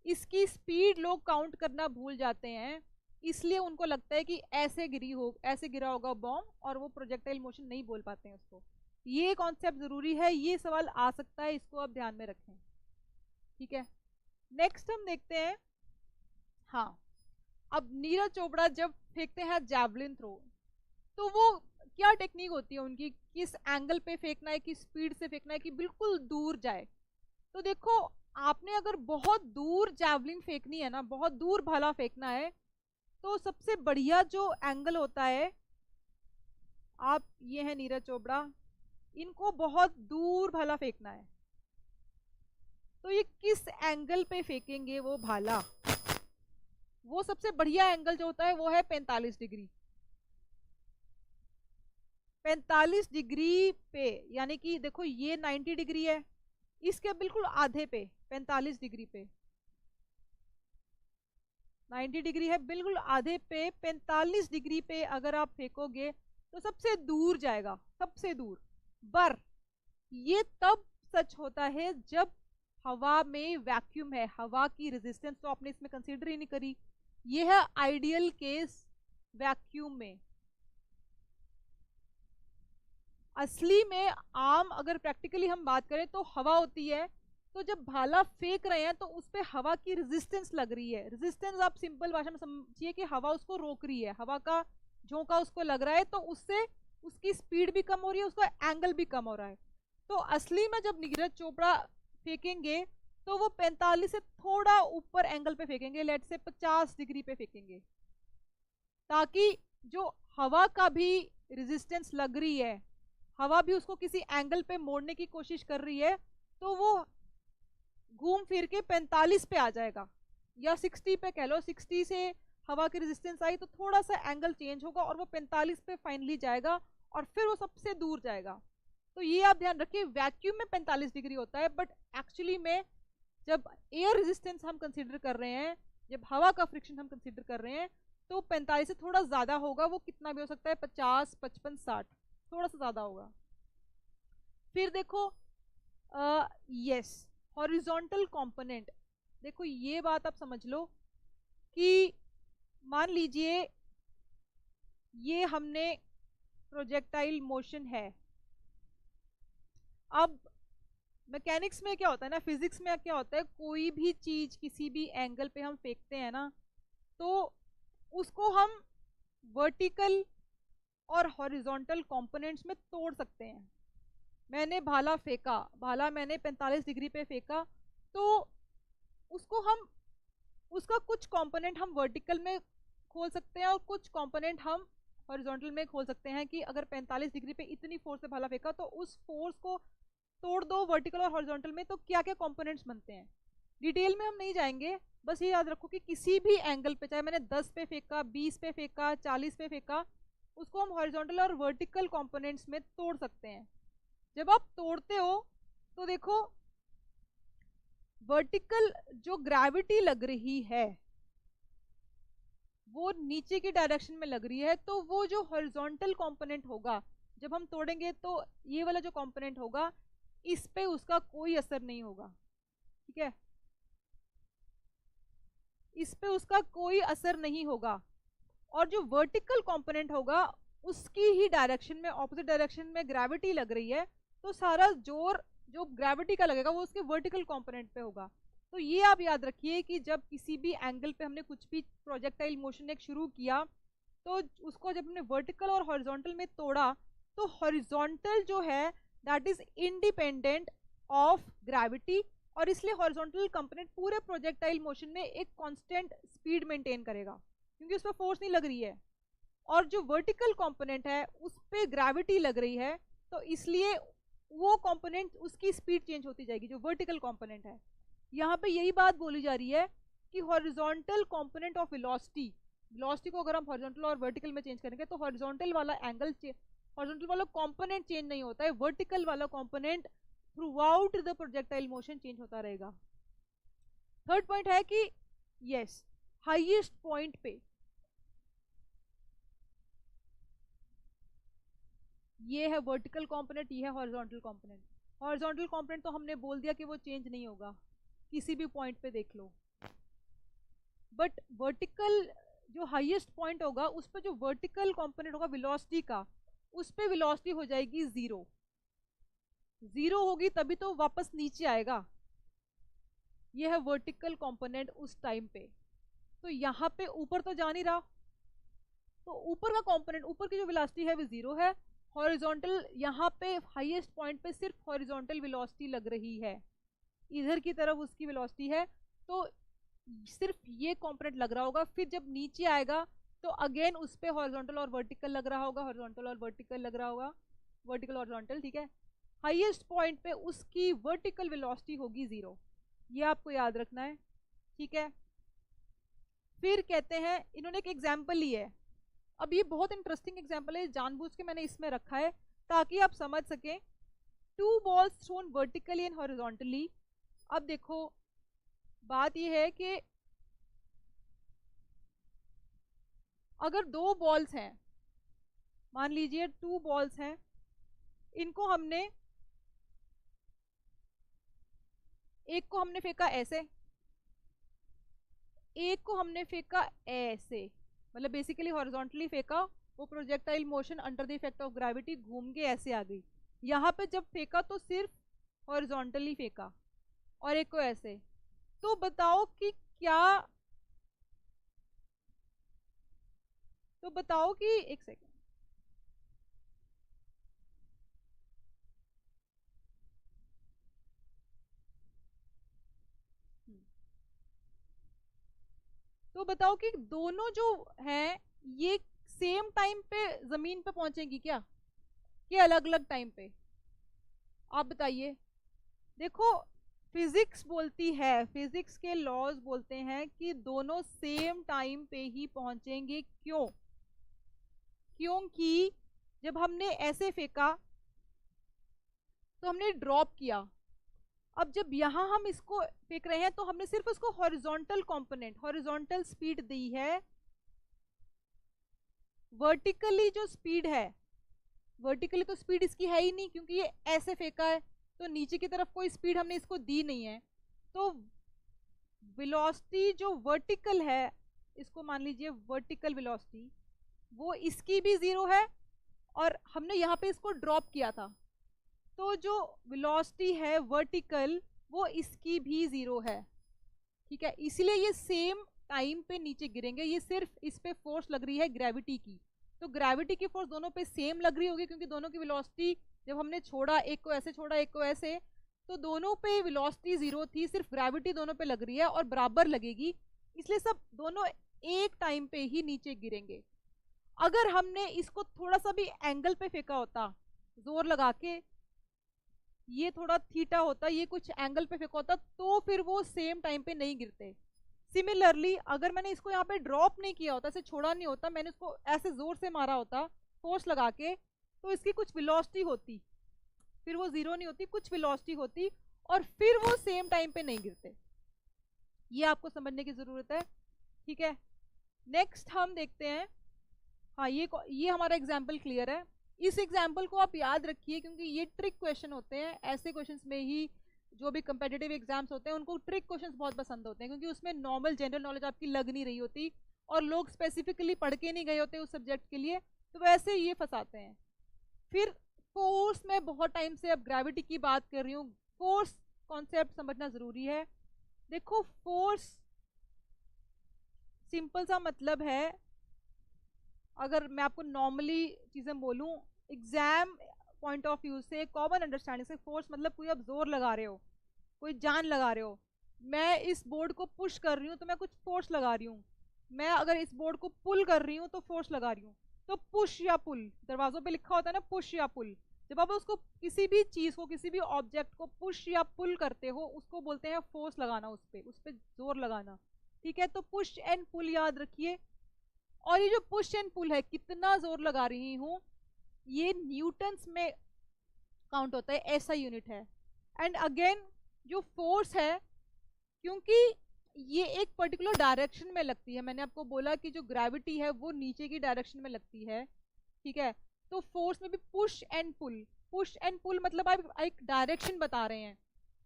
इसकी स्पीड लोग काउंट करना भूल जाते हैं, इसलिए उनको लगता है कि ऐसे गिरा होगा बॉम्ब, और वो प्रोजेक्टाइल मोशन नहीं बोल पाते हैं उसको। ये कॉन्सेप्ट जरूरी है, ये सवाल आ सकता है, इसको आप ध्यान में रखें। ठीक है, नेक्स्ट हम देखते हैं। हाँ, अब नीरज चोपड़ा जब फेंकते हैं जैवलिन थ्रो, तो वो क्या टेक्निक होती है उनकी, किस एंगल पे फेंकना है, किस स्पीड से फेंकना है कि बिल्कुल दूर जाए। तो देखो, आपने अगर बहुत दूर जैवलिन फेंकनी है ना, बहुत दूर भाला फेंकना है, तो सबसे बढ़िया जो एंगल होता है, आप ये है नीरज चोपड़ा, इनको बहुत दूर भाला फेंकना है। तो ये किस एंगल पे फेंकेंगे वो भाला, वो सबसे बढ़िया एंगल जो होता है वो है 45 डिग्री। 45 डिग्री पे, यानी कि देखो ये 90 डिग्री है, इसके बिल्कुल आधे पे 45 डिग्री पे, 90 डिग्री है, बिल्कुल आधे पे 45 डिग्री पे अगर आप फेंकोगे तो सबसे दूर जाएगा, सबसे दूर। पर ये तब सच होता है जब हवा में वैक्यूम है, हवा की रेजिस्टेंस तो आपने इसमें कंसीडर ही नहीं करी। ये है आइडियल केस वैक्यूम में। असली में आम अगर प्रैक्टिकली हम बात करें तो हवा होती है, तो जब भाला फेंक रहे हैं तो उस पर हवा की रेजिस्टेंस लग रही है। रेजिस्टेंस आप सिंपल भाषा में समझिए कि हवा उसको रोक रही है, हवा का झोंका उसको लग रहा है, तो उससे उसकी स्पीड भी कम हो रही है, उसका एंगल भी कम हो रहा है। तो असली में जब नीरज चोपड़ा फेंकेंगे तो वो 45 से थोड़ा ऊपर एंगल पे फेंकेंगे, लेट से 50 डिग्री पे फेंकेंगे, ताकि जो हवा का भी रेजिस्टेंस लग रही है, हवा भी उसको किसी एंगल पे मोड़ने की कोशिश कर रही है, तो वो घूम फिर के 45 पे आ जाएगा, या 60 पे कह लो। 60 से हवा की रेजिस्टेंस आई तो थोड़ा सा एंगल चेंज होगा और वो 45 पे फाइनली जाएगा, और फिर वो सबसे दूर जाएगा। तो ये आप ध्यान रखिए, वैक्यूम में 45 डिग्री होता है, बट एक्चुअली में जब एयर रेजिस्टेंस हम कंसीडर कर रहे हैं, जब हवा का फ्रिक्शन हम कंसीडर कर रहे हैं, तो 45 से थोड़ा ज्यादा होगा। वो कितना भी हो सकता है, 50, 55, 60, थोड़ा सा ज्यादा होगा। फिर देखो, यस, हॉरिजॉन्टल कंपोनेंट। देखो ये बात आप समझ लो कि मान लीजिए ये हमने प्रोजेक्टाइल मोशन है। अब मैकेनिक्स में क्या होता है ना, फिजिक्स में क्या होता है, कोई भी चीज किसी भी एंगल पे हम फेंकते हैं ना, तो उसको हम वर्टिकल और हॉरिजॉन्टल कंपोनेंट्स में तोड़ सकते हैं। मैंने भाला फेंका, भाला मैंने 45 डिग्री पे फेंका, तो उसको हम, उसका कुछ कंपोनेंट हम वर्टिकल में खोल सकते हैं और कुछ कंपोनेंट हम हॉरिजॉन्टल में खोल सकते हैं। कि अगर 45 डिग्री पे इतनी फोर्स से भाला फेंका तो उस फोर्स को तोड़ दो वर्टिकल और हॉरिजॉन्टल में, तो क्या क्या कंपोनेंट्स बनते हैं। डिटेल में हम नहीं जाएंगे, बस ये याद रखो कि किसी भी एंगल पे, चाहे मैंने 10 पे फेंका, 20 पे फेंका, 40 पे फेंका, उसको हम हॉरिजॉन्टल और वर्टिकल कंपोनेंट्स में तोड़ सकते हैं। जब आप तोड़ते हो तो देखो, वर्टिकल जो ग्रेविटी लग रही है वो नीचे की डायरेक्शन में लग रही है, तो वो जो हॉरिजॉन्टल कंपोनेंट होगा जब हम तोड़ेंगे, तो ये वाला जो कंपोनेंट होगा इस पे उसका कोई असर नहीं होगा। ठीक है, इस पे उसका कोई असर नहीं होगा। और जो वर्टिकल कंपोनेंट होगा उसकी ही डायरेक्शन में, ऑपोजिट डायरेक्शन में ग्रेविटी लग रही है, तो सारा जोर जो ग्रेविटी का लगेगा वो उसके वर्टिकल कंपोनेंट पे होगा। तो ये आप याद रखिए कि जब किसी भी एंगल पे हमने कुछ भी प्रोजेक्टाइल मोशन एक शुरू किया, तो उसको जब हमने वर्टिकल और हॉरिजॉन्टल में तोड़ा, तो हॉरिजॉन्टल जो है that is independent of gravity, और इसलिए हॉरिजॉन्टल कंपोनेंट पूरे प्रोजेक्टाइल मोशन में एक कांस्टेंट स्पीड मेंटेन करेगा, क्योंकि उस पर फोर्स नहीं लग रही है। और जो वर्टिकल कंपोनेंट है उस पर ग्रेविटी लग रही है, तो इसलिए वो कंपोनेंट उसकी स्पीड चेंज होती जाएगी, जो वर्टिकल कंपोनेंट है। यहाँ पे यही बात बोली जा रही है कि horizontal component of velocity, velocity को अगर हम हॉरिजॉन्टल और वर्टिकल में चेंज करेंगे तो हॉरिजॉन्टल वाला एंगल, हॉरिजॉन्टल वाला कंपोनेंट चेंज नहीं होता है, वर्टिकल वाला component through out the projectile motion change होता रहेगा। थर्ड पॉइंट है कि यस, हाईएस्ट पॉइंट पे ये है वर्टिकल कंपोनेंट, ये है हॉरिजॉन्टल कंपोनेंट। हॉरिजॉन्टल कंपोनेंट तो हमने बोल दिया कि वो चेंज नहीं होगा, किसी भी पॉइंट पे देख लो। बट वर्टिकल जो हाईएस्ट पॉइंट होगा उस पर जो वर्टिकल कंपोनेंट होगा वेलोसिटी का, उस पर वेलोसिटी हो जाएगी 0। 0 होगी तभी तो वापस नीचे आएगा। ये है वर्टिकल कंपोनेंट उस टाइम पे। तो यहाँ पे ऊपर तो जा नहीं रहा, तो ऊपर का कंपोनेंट, ऊपर की जो वेलोसिटी है वो 0 है। हॉरिजॉन्टल यहाँ पे हाईएस्ट पॉइंट पे सिर्फ हॉरिजॉन्टल वेलोसिटी लग रही है, इधर की तरफ उसकी वेलोसिटी है, तो सिर्फ ये कंपोनेंट लग रहा होगा। फिर जब नीचे आएगा तो अगेन उस पे हॉरिजॉन्टल और वर्टिकल लग रहा होगा, हॉरिजॉन्टल और वर्टिकल लग रहा होगा, वर्टिकल हॉरिजॉन्टल, ठीक है। हाईएस्ट पॉइंट पे उसकी वर्टिकल वेलोसिटी होगी 0, ये आपको याद रखना है, ठीक है। फिर कहते हैं, इन्होंने एक एग्जाम्पल ली है। अब ये बहुत इंटरेस्टिंग एग्जाम्पल है, जानबूझ के मैंने इसमें रखा है ताकि आप समझ सकें। 2 balls thrown vertically and horizontally. अब देखो बात ये है कि अगर 2 बॉल्स हैं, मान लीजिए 2 बॉल्स हैं, इनको हमने, एक को हमने फेंका ऐसे, एक को हमने फेंका ऐसे, मतलब बेसिकली हॉरिजॉन्टली फेंका, वो projectile motion under the effect of gravity घूम के ऐसे आ गई। यहाँ पे जब फेंका तो सिर्फ हॉरिजॉन्टली फेंका, और एक को ऐसे। तो बताओ कि क्या, तो बताओ कि, एक सेकेंड, तो बताओ कि दोनों जो हैं ये सेम टाइम पे जमीन पे पहुंचेंगी क्या, कि अलग अलग टाइम पे? आप बताइए। देखो फिजिक्स बोलती है, फिजिक्स के लॉज बोलते हैं कि दोनों सेम टाइम पे ही पहुंचेंगे। क्यों? क्योंकि जब हमने ऐसे फेंका तो हमने ड्रॉप किया, अब जब यहां हम इसको फेंक रहे हैं तो हमने सिर्फ उसको हॉरिजॉन्टल कंपोनेंट, हॉरिजॉन्टल स्पीड दी है। वर्टिकली जो स्पीड है, वर्टिकली तो स्पीड इसकी है ही नहीं क्योंकि ये ऐसे फेंका है, तो नीचे की तरफ कोई स्पीड हमने इसको दी नहीं है। तो वेलोसिटी जो वर्टिकल है, इसको मान लीजिए वर्टिकल वेलोसिटी, वो इसकी भी 0 है, और हमने यहाँ पे इसको ड्रॉप किया था, तो जो वेलोसिटी है वर्टिकल वो इसकी भी 0 है, ठीक है। इसलिए ये सेम टाइम पे नीचे गिरेंगे। ये सिर्फ इस पे फोर्स लग रही है ग्रेविटी की, तो ग्रेविटी की फोर्स दोनों पे सेम लग रही होगी क्योंकि दोनों की वेलोसिटी जब हमने छोड़ा, एक को ऐसे छोड़ा एक को ऐसे, तो दोनों पे वेलोसिटी 0 थी, सिर्फ ग्रेविटी दोनों पे लग रही है और बराबर लगेगी, इसलिए सब दोनों एक टाइम पे ही नीचे गिरेंगे। अगर हमने इसको थोड़ा सा भी एंगल पे फेंका होता, जोर लगा के, ये थोड़ा थीटा होता, ये कुछ एंगल पे फेंका होता, तो फिर वो सेम टाइम पे नहीं गिरते। सिमिलरली अगर मैंने इसको यहाँ पे ड्रॉप नहीं किया होता, ऐसे छोड़ा नहीं होता, मैंने इसको ऐसे जोर से मारा होता फोर्स लगा के, तो इसकी कुछ वेलोसिटी होती, फिर वो 0 नहीं होती, कुछ वेलोसिटी होती, और फिर वो सेम टाइम पे नहीं गिरते। ये आपको समझने की जरूरत है, ठीक है। नेक्स्ट हम देखते हैं, हाँ ये हमारा एग्जाम्पल क्लियर है। इस एग्जाम्पल को आप याद रखिए क्योंकि ये ट्रिक क्वेश्चन होते हैं, ऐसे क्वेश्चंस में ही जो भी कंपेटिटिव एग्जाम्स होते हैं उनको ट्रिक क्वेश्चंस बहुत पसंद होते हैं, क्योंकि उसमें नॉर्मल जनरल नॉलेज आपकी लग नहीं रही होती और लोग स्पेसिफिकली पढ़ के नहीं गए होते उस सब्जेक्ट के लिए, तो वैसे ये फंसाते हैं। फिर फोर्स में बहुत टाइम से, अब ग्रेविटी की बात कर रही हूँ, फोर्स कॉन्सेप्ट समझना जरूरी है। देखो फोर्स सिंपल सा मतलब है, अगर मैं आपको नॉर्मली चीजें बोलूं एग्जाम पॉइंट ऑफ व्यू से, कॉमन अंडरस्टैंडिंग से, फोर्स मतलब कोई आप जोर लगा रहे हो, कोई जान लगा रहे हो। मैं इस बोर्ड को पुश कर रही हूँ तो मैं कुछ फोर्स लगा रही हूँ, मैं अगर इस बोर्ड को पुल कर रही हूँ तो फोर्स लगा रही हूँ। तो पुश या पुल, दरवाजों पे लिखा होता है ना पुश या पुल, जब आप उसको किसी भी चीज को, किसी भी ऑब्जेक्ट को पुश या पुल करते हो उसको बोलते हैं फोर्स लगाना, उस पर जोर लगाना, ठीक है। तो पुश एंड पुल याद रखिए। और ये जो पुश एंड पुल है, कितना जोर लगा रही हूं, ये न्यूटन्स में काउंट होता है, ऐसा यूनिट है। एंड अगेन जो फोर्स है, क्योंकि ये एक पर्टिकुलर डायरेक्शन में लगती है, मैंने आपको बोला कि जो ग्रेविटी है वो नीचे की डायरेक्शन में लगती है, ठीक है। तो फोर्स में भी push and pull, push and pull मतलब आप एक डायरेक्शन बता रहे हैं,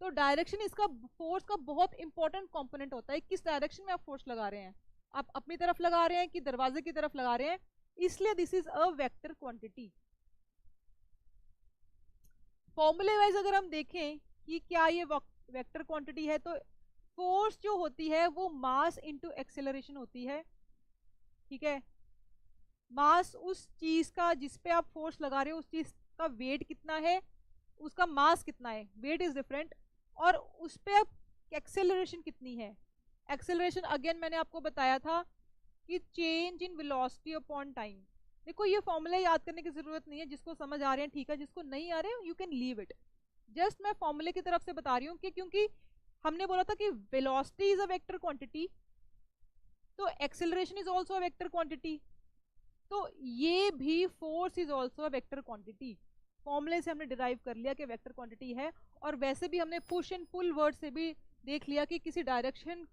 तो डायरेक्शन इसका फोर्स का बहुत इंपॉर्टेंट कंपोनेंट होता है। किस डायरेक्शन में आप फोर्स लगा रहे हैं, आप अपनी तरफ लगा रहे हैं कि दरवाजे की तरफ लगा रहे हैं, इसलिए this is a vector quantity. फॉर्मूले वाइज अगर हम देखें कि क्या ये वेक्टर क्वांटिटी है, तो फोर्स जो होती है वो मास इनटू एक्सेलरेशन होती है, ठीक है। मास उस चीज का जिस पे आप फोर्स लगा रहे हो उस चीज का वेट कितना है, उसका मास कितना है, वेट इज डिफरेंट, और उस पे अब एक्सेलरेशन कितनी है। एक्सेलरेशन अगेन मैंने आपको बताया था कि change in velocity upon time. देखो ये फॉर्मूला याद करने की जरूरत नहीं है, जिसको समझ आ रहे हैं ठीक है, जिसको नहीं आ रहे हैं you can leave it. Just मैं फॉर्मूले की तरफ से बता रही हूँ कि क्योंकि हमने बोला था कि velocity is a vector quantity, तो acceleration is also a vector quantity, तो ये भी force is also a vector quantity. फॉर्मूले से हमने डिराइव कर लिया कि वेक्टर क्वांटिटी है, और वैसे भी हमने पुश एंड पुल वर्ड से भी देख लिया कि किसी डायरेक्शन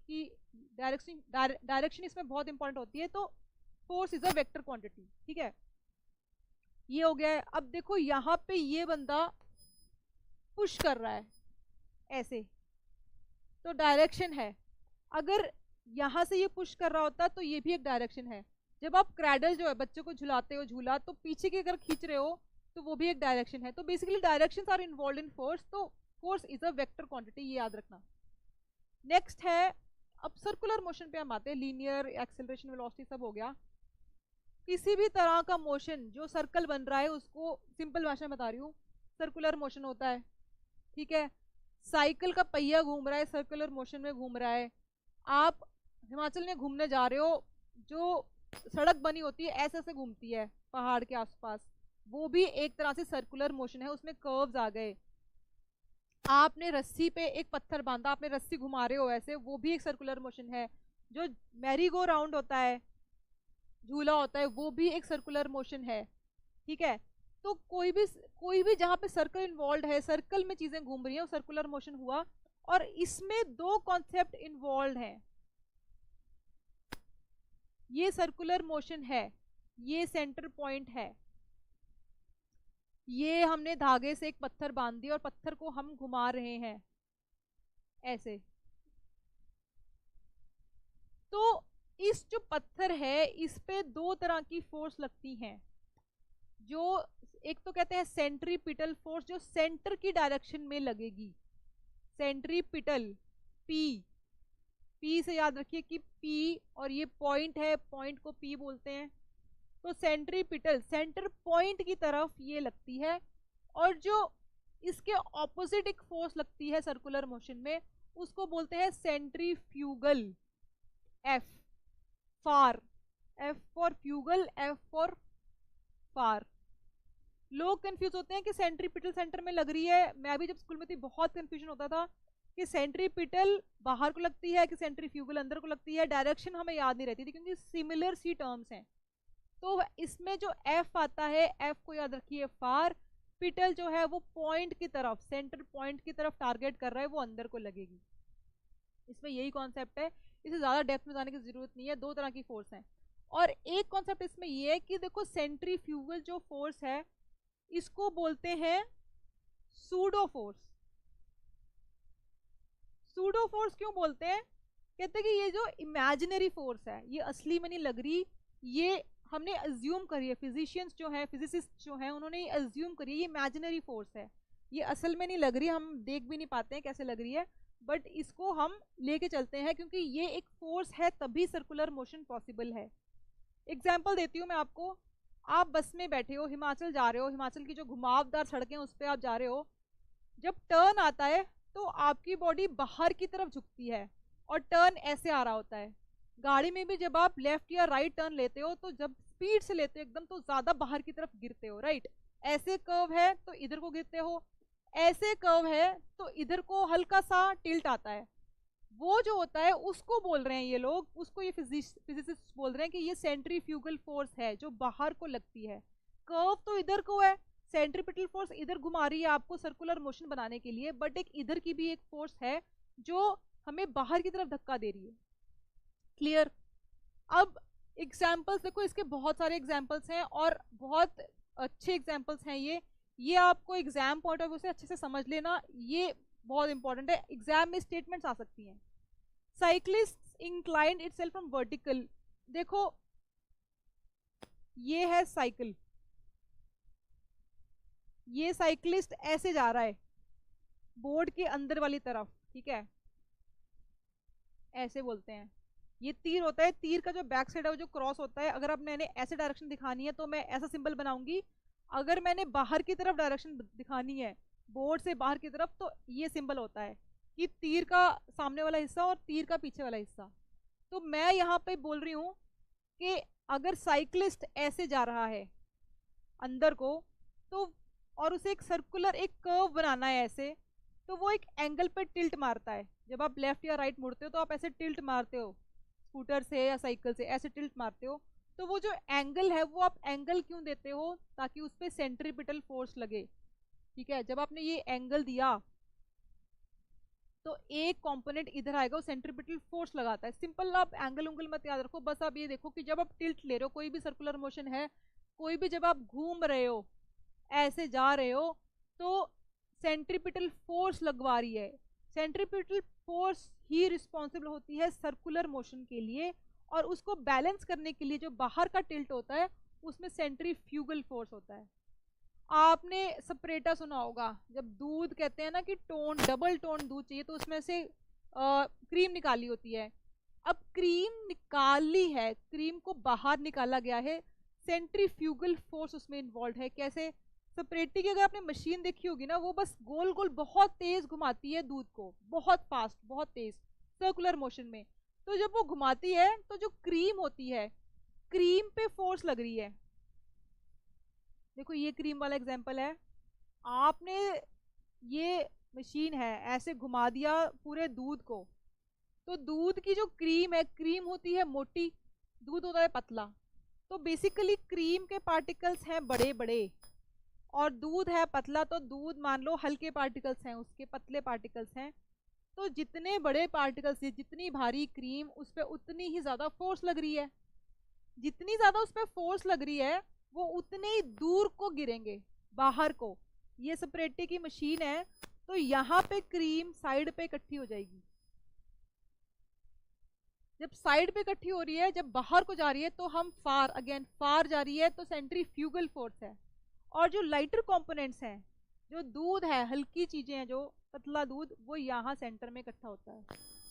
इसमें बहुत इंपॉर्टेंट होती है, तो force is a vector quantity, ठीक है। ये हो गया है। अब देखो यहाँ पे ये बंदा पुश कर रहा है ऐसे, तो डायरेक्शन है। अगर यहाँ से ये पुश कर रहा होता तो ये भी एक डायरेक्शन है। जब आप क्रैडल जो है बच्चों को झुलाते हो झूला, तो पीछे की अगर खींच रहे हो तो वो भी एक डायरेक्शन है। तो basically directions are involve in force, तो force is a vector quantity, ये याद रखना। नेक्स्ट है, अब सर्कुलर मोशन पे हम आते हैं। लीनियर, एक्सेलरेशन, वेलोसिटी सब हो गया। किसी भी तरह का मोशन जो सर्कल बन रहा है उसको सिंपल भाषा में बता रही हूँ, सर्कुलर मोशन होता है, ठीक है। साइकिल का पहिया घूम रहा है, सर्कुलर मोशन में घूम रहा है। आप हिमाचल में घूमने जा रहे हो, जो सड़क बनी होती है ऐसे ऐसे घूमती है पहाड़ के आसपास, वो भी एक तरह से सर्कुलर मोशन है, उसमें कर्व्स आ गए। आपने रस्सी पे एक पत्थर बांधा, आपने रस्सी घुमा रहे हो ऐसे, वो भी एक सर्कुलर मोशन है। जो मैरी गो राउंड होता है, झूला होता है, वो भी एक सर्कुलर मोशन है, ठीक है। तो कोई भी जहां पे सर्कल इन्वॉल्व है, सर्कल में चीजें घूम रही हैं, वो सर्कुलर मोशन हुआ। और इसमें दो कॉन्सेप्ट इन्वॉल्व हैं। ये सर्कुलर मोशन है, ये सेंटर पॉइंट है, ये हमने धागे से एक पत्थर बांध दिया और पत्थर को हम घुमा रहे हैं ऐसे। तो इस जो पत्थर है इस पे दो तरह की फोर्स लगती हैं। जो एक तो कहते हैं सेंट्रीपिटल फोर्स, जो सेंटर की डायरेक्शन में लगेगी, सेंट्रीपिटल। पी, पी से याद रखिए कि पी और ये पॉइंट है, पॉइंट को पी बोलते हैं। तो सेंट्रीपिटल, सेंटर पॉइंट की तरफ ये लगती है। और जो इसके ऑपोजिट एक फोर्स लगती है सर्कुलर मोशन में, उसको बोलते हैं centrifugal. F far, F for fugal, F for far. लोग कंफ्यूज होते हैं कि सेंट्रीपिटल सेंटर में लग रही है। मैं भी जब स्कूल में थी बहुत कंफ्यूजन होता था कि सेंट्रीपिटल बाहर को लगती है कि सेंट्रीफ्यूगल अंदर को लगती है। डायरेक्शन हमें याद नहीं रहती थी क्योंकि सिमिलर सी टर्म्स हैं। तो इसमें जो एफ आता है, एफ को याद रखिए फार। पिटल जो है वो पॉइंट की तरफ, सेंटर पॉइंट की तरफ टारगेट कर रहा है, वो अंदर को लगेगी। इसमें यही कॉन्सेप्ट है, इसे ज्यादा डेप्थ में जाने की जरूरत नहीं है। दो तरह की फोर्स है। और एक कॉन्सेप्ट इसमें यह है कि देखो सेंट्रीफ्यूगल जो फोर्स है इसको बोलते हैं सूडो फोर्स। सूडो फोर्स क्यों बोलते हैं? कहते हैं कि ये जो इमेजिनरी फोर्स है ये असली में नहीं लग रही, ये हमने अज्यूम करी है। फिजिशियंस जो है, फिजिसिस्ट जो है, उन्होंने ये अज्यूम करी है, ये इमेजिनरी फोर्स है, ये असल में नहीं लग रही, हम देख भी नहीं पाते हैं कैसे लग रही है, बट इसको हम लेके चलते हैं क्योंकि ये एक फोर्स है, तभी सर्कुलर मोशन पॉसिबल है। एग्जाम्पल देती हूँ मैं आपको। आप बस में बैठे हो, हिमाचल जा रहे हो, हिमाचल की जो घुमावदार सड़कें उस पर आप जा रहे हो। जब टर्न आता है तो आपकी बॉडी बाहर की तरफ झुकती है और टर्न ऐसे आ रहा होता है। गाड़ी में भी जब आप लेफ्ट या राइट टर्न लेते हो तो जब स्पीड से लेते हो एकदम, तो ज्यादा बाहर की तरफ गिरते हो, राइट। ऐसे कर्व है तो इधर को गिरते हो, ऐसे कर्व है तो इधर को हल्का सा टिल्ट आता है। वो जो होता है उसको बोल रहे हैं ये लोग, उसको ये फिजिसिस्ट बोल रहे हैं कि ये सेंट्रीफ्यूगल फोर्स है जो बाहर को लगती है। कर्व तो इधर को है, सेंट्रीपिटल फोर्स इधर घुमा रही है आपको सर्कुलर मोशन बनाने के लिए, बट एक इधर की भी एक फोर्स है जो हमें बाहर की तरफ धक्का दे रही है। क्लियर? अब एग्जाम्पल्स देखो, इसके बहुत सारे एग्जाम्पल्स हैं और बहुत अच्छे एग्जाम्पल्स हैं ये आपको एग्जाम पॉइंट ऑफ व्यू से अच्छे से समझ लेना, ये बहुत इंपॉर्टेंट है। एग्जाम में स्टेटमेंट्स आ सकती हैं। Cyclist inclined itself from vertical. देखो, ये है साइकिल, ये साइक्लिस्ट ऐसे जा रहा है बोर्ड के अंदर वाली तरफ, ठीक है, ऐसे बोलते हैं। ये तीर होता है, तीर का जो बैक साइड है वो जो क्रॉस होता है, अगर अब मैंने ऐसे डायरेक्शन दिखानी है तो मैं ऐसा सिंबल बनाऊंगी। अगर मैंने बाहर की तरफ डायरेक्शन दिखानी है, बोर्ड से बाहर की तरफ, तो ये सिंबल होता है कि तीर का सामने वाला हिस्सा और तीर का पीछे वाला हिस्सा। तो मैं यहाँ पे बोल रही हूँ कि अगर साइक्लिस्ट ऐसे जा रहा है अंदर को, तो और उसे एक सर्कुलर एक कर्व बनाना है ऐसे, तो वो एक एंगल पे टिल्ट मारता है। जब आप लेफ्ट या राइट मुड़ते हो तो आप ऐसे टिल्ट मारते हो, स्कूटर से या साइकिल से ऐसे टिल्ट मारते हो। तो वो जो एंगल है वो आप एंगल क्यों देते हो? ताकि उस पर सेंट्रीपिटल फोर्स लगे, ठीक है। जब आपने ये एंगल दिया तो एक कंपोनेंट इधर आएगा, वो सेंट्रीपिटल फोर्स लगाता है। सिंपल, आप एंगल उंगल मत याद रखो, बस आप ये देखो कि जब आप टिल्ट ले रहे हो, कोई भी सर्कुलर मोशन है, कोई भी, जब आप घूम रहे हो ऐसे जा रहे हो, तो सेंट्रीपिटल फोर्स लगवा रही है। सेंट्रीपिटल फोर्स ही रिस्पॉन्सिबल होती है सर्कुलर मोशन के लिए, और उसको बैलेंस करने के लिए जो बाहर का टिल्ट होता है उसमें सेंट्रीफ्यूगल फोर्स होता है। आपने सपरेटा सुना होगा, जब दूध कहते हैं ना कि टोन, डबल टोन दूध चाहिए, तो उसमें से क्रीम निकाली होती है। अब क्रीम निकाली है, क्रीम को बाहर निकाला गया है, सेंट्रीफ्यूगल फोर्स उसमें इन्वॉल्व है। कैसे? सपरेटी की अगर आपने मशीन देखी होगी ना, वो बस गोल गोल बहुत तेज घुमाती है दूध को, बहुत फास्ट, बहुत तेज सर्कुलर मोशन में। तो जब वो घुमाती है तो जो क्रीम होती है, क्रीम पे फोर्स लग रही है। देखो ये क्रीम वाला एग्जांपल है, आपने ये मशीन है ऐसे घुमा दिया पूरे दूध को, तो दूध की जो क्रीम है, क्रीम होती है मोटी, दूध होता है पतला। तो बेसिकली क्रीम के पार्टिकल्स हैं बड़े बड़े और दूध है पतला, तो दूध मान लो हल्के पार्टिकल्स हैं उसके, पतले पार्टिकल्स हैं। तो जितने बड़े पार्टिकल्स है, जितनी भारी क्रीम, उस पर उतनी ही ज्यादा फोर्स लग रही है। जितनी ज्यादा उस पर फोर्स लग रही है वो उतने ही दूर को गिरेंगे, बाहर को। ये स्प्रेटी की मशीन है, तो यहाँ पे क्रीम साइड पे इकट्ठी हो जाएगी। जब साइड पे इकट्ठी हो रही है, जब बाहर को जा रही है, तो हम फार, अगेन फार जा रही है, तो सेंट्रीफ्यूगल फोर्स है। और जो लाइटर कंपोनेंट्स हैं, जो दूध है, हल्की चीजें हैं, जो पतला दूध, वो यहाँ सेंटर में इकट्ठा होता है,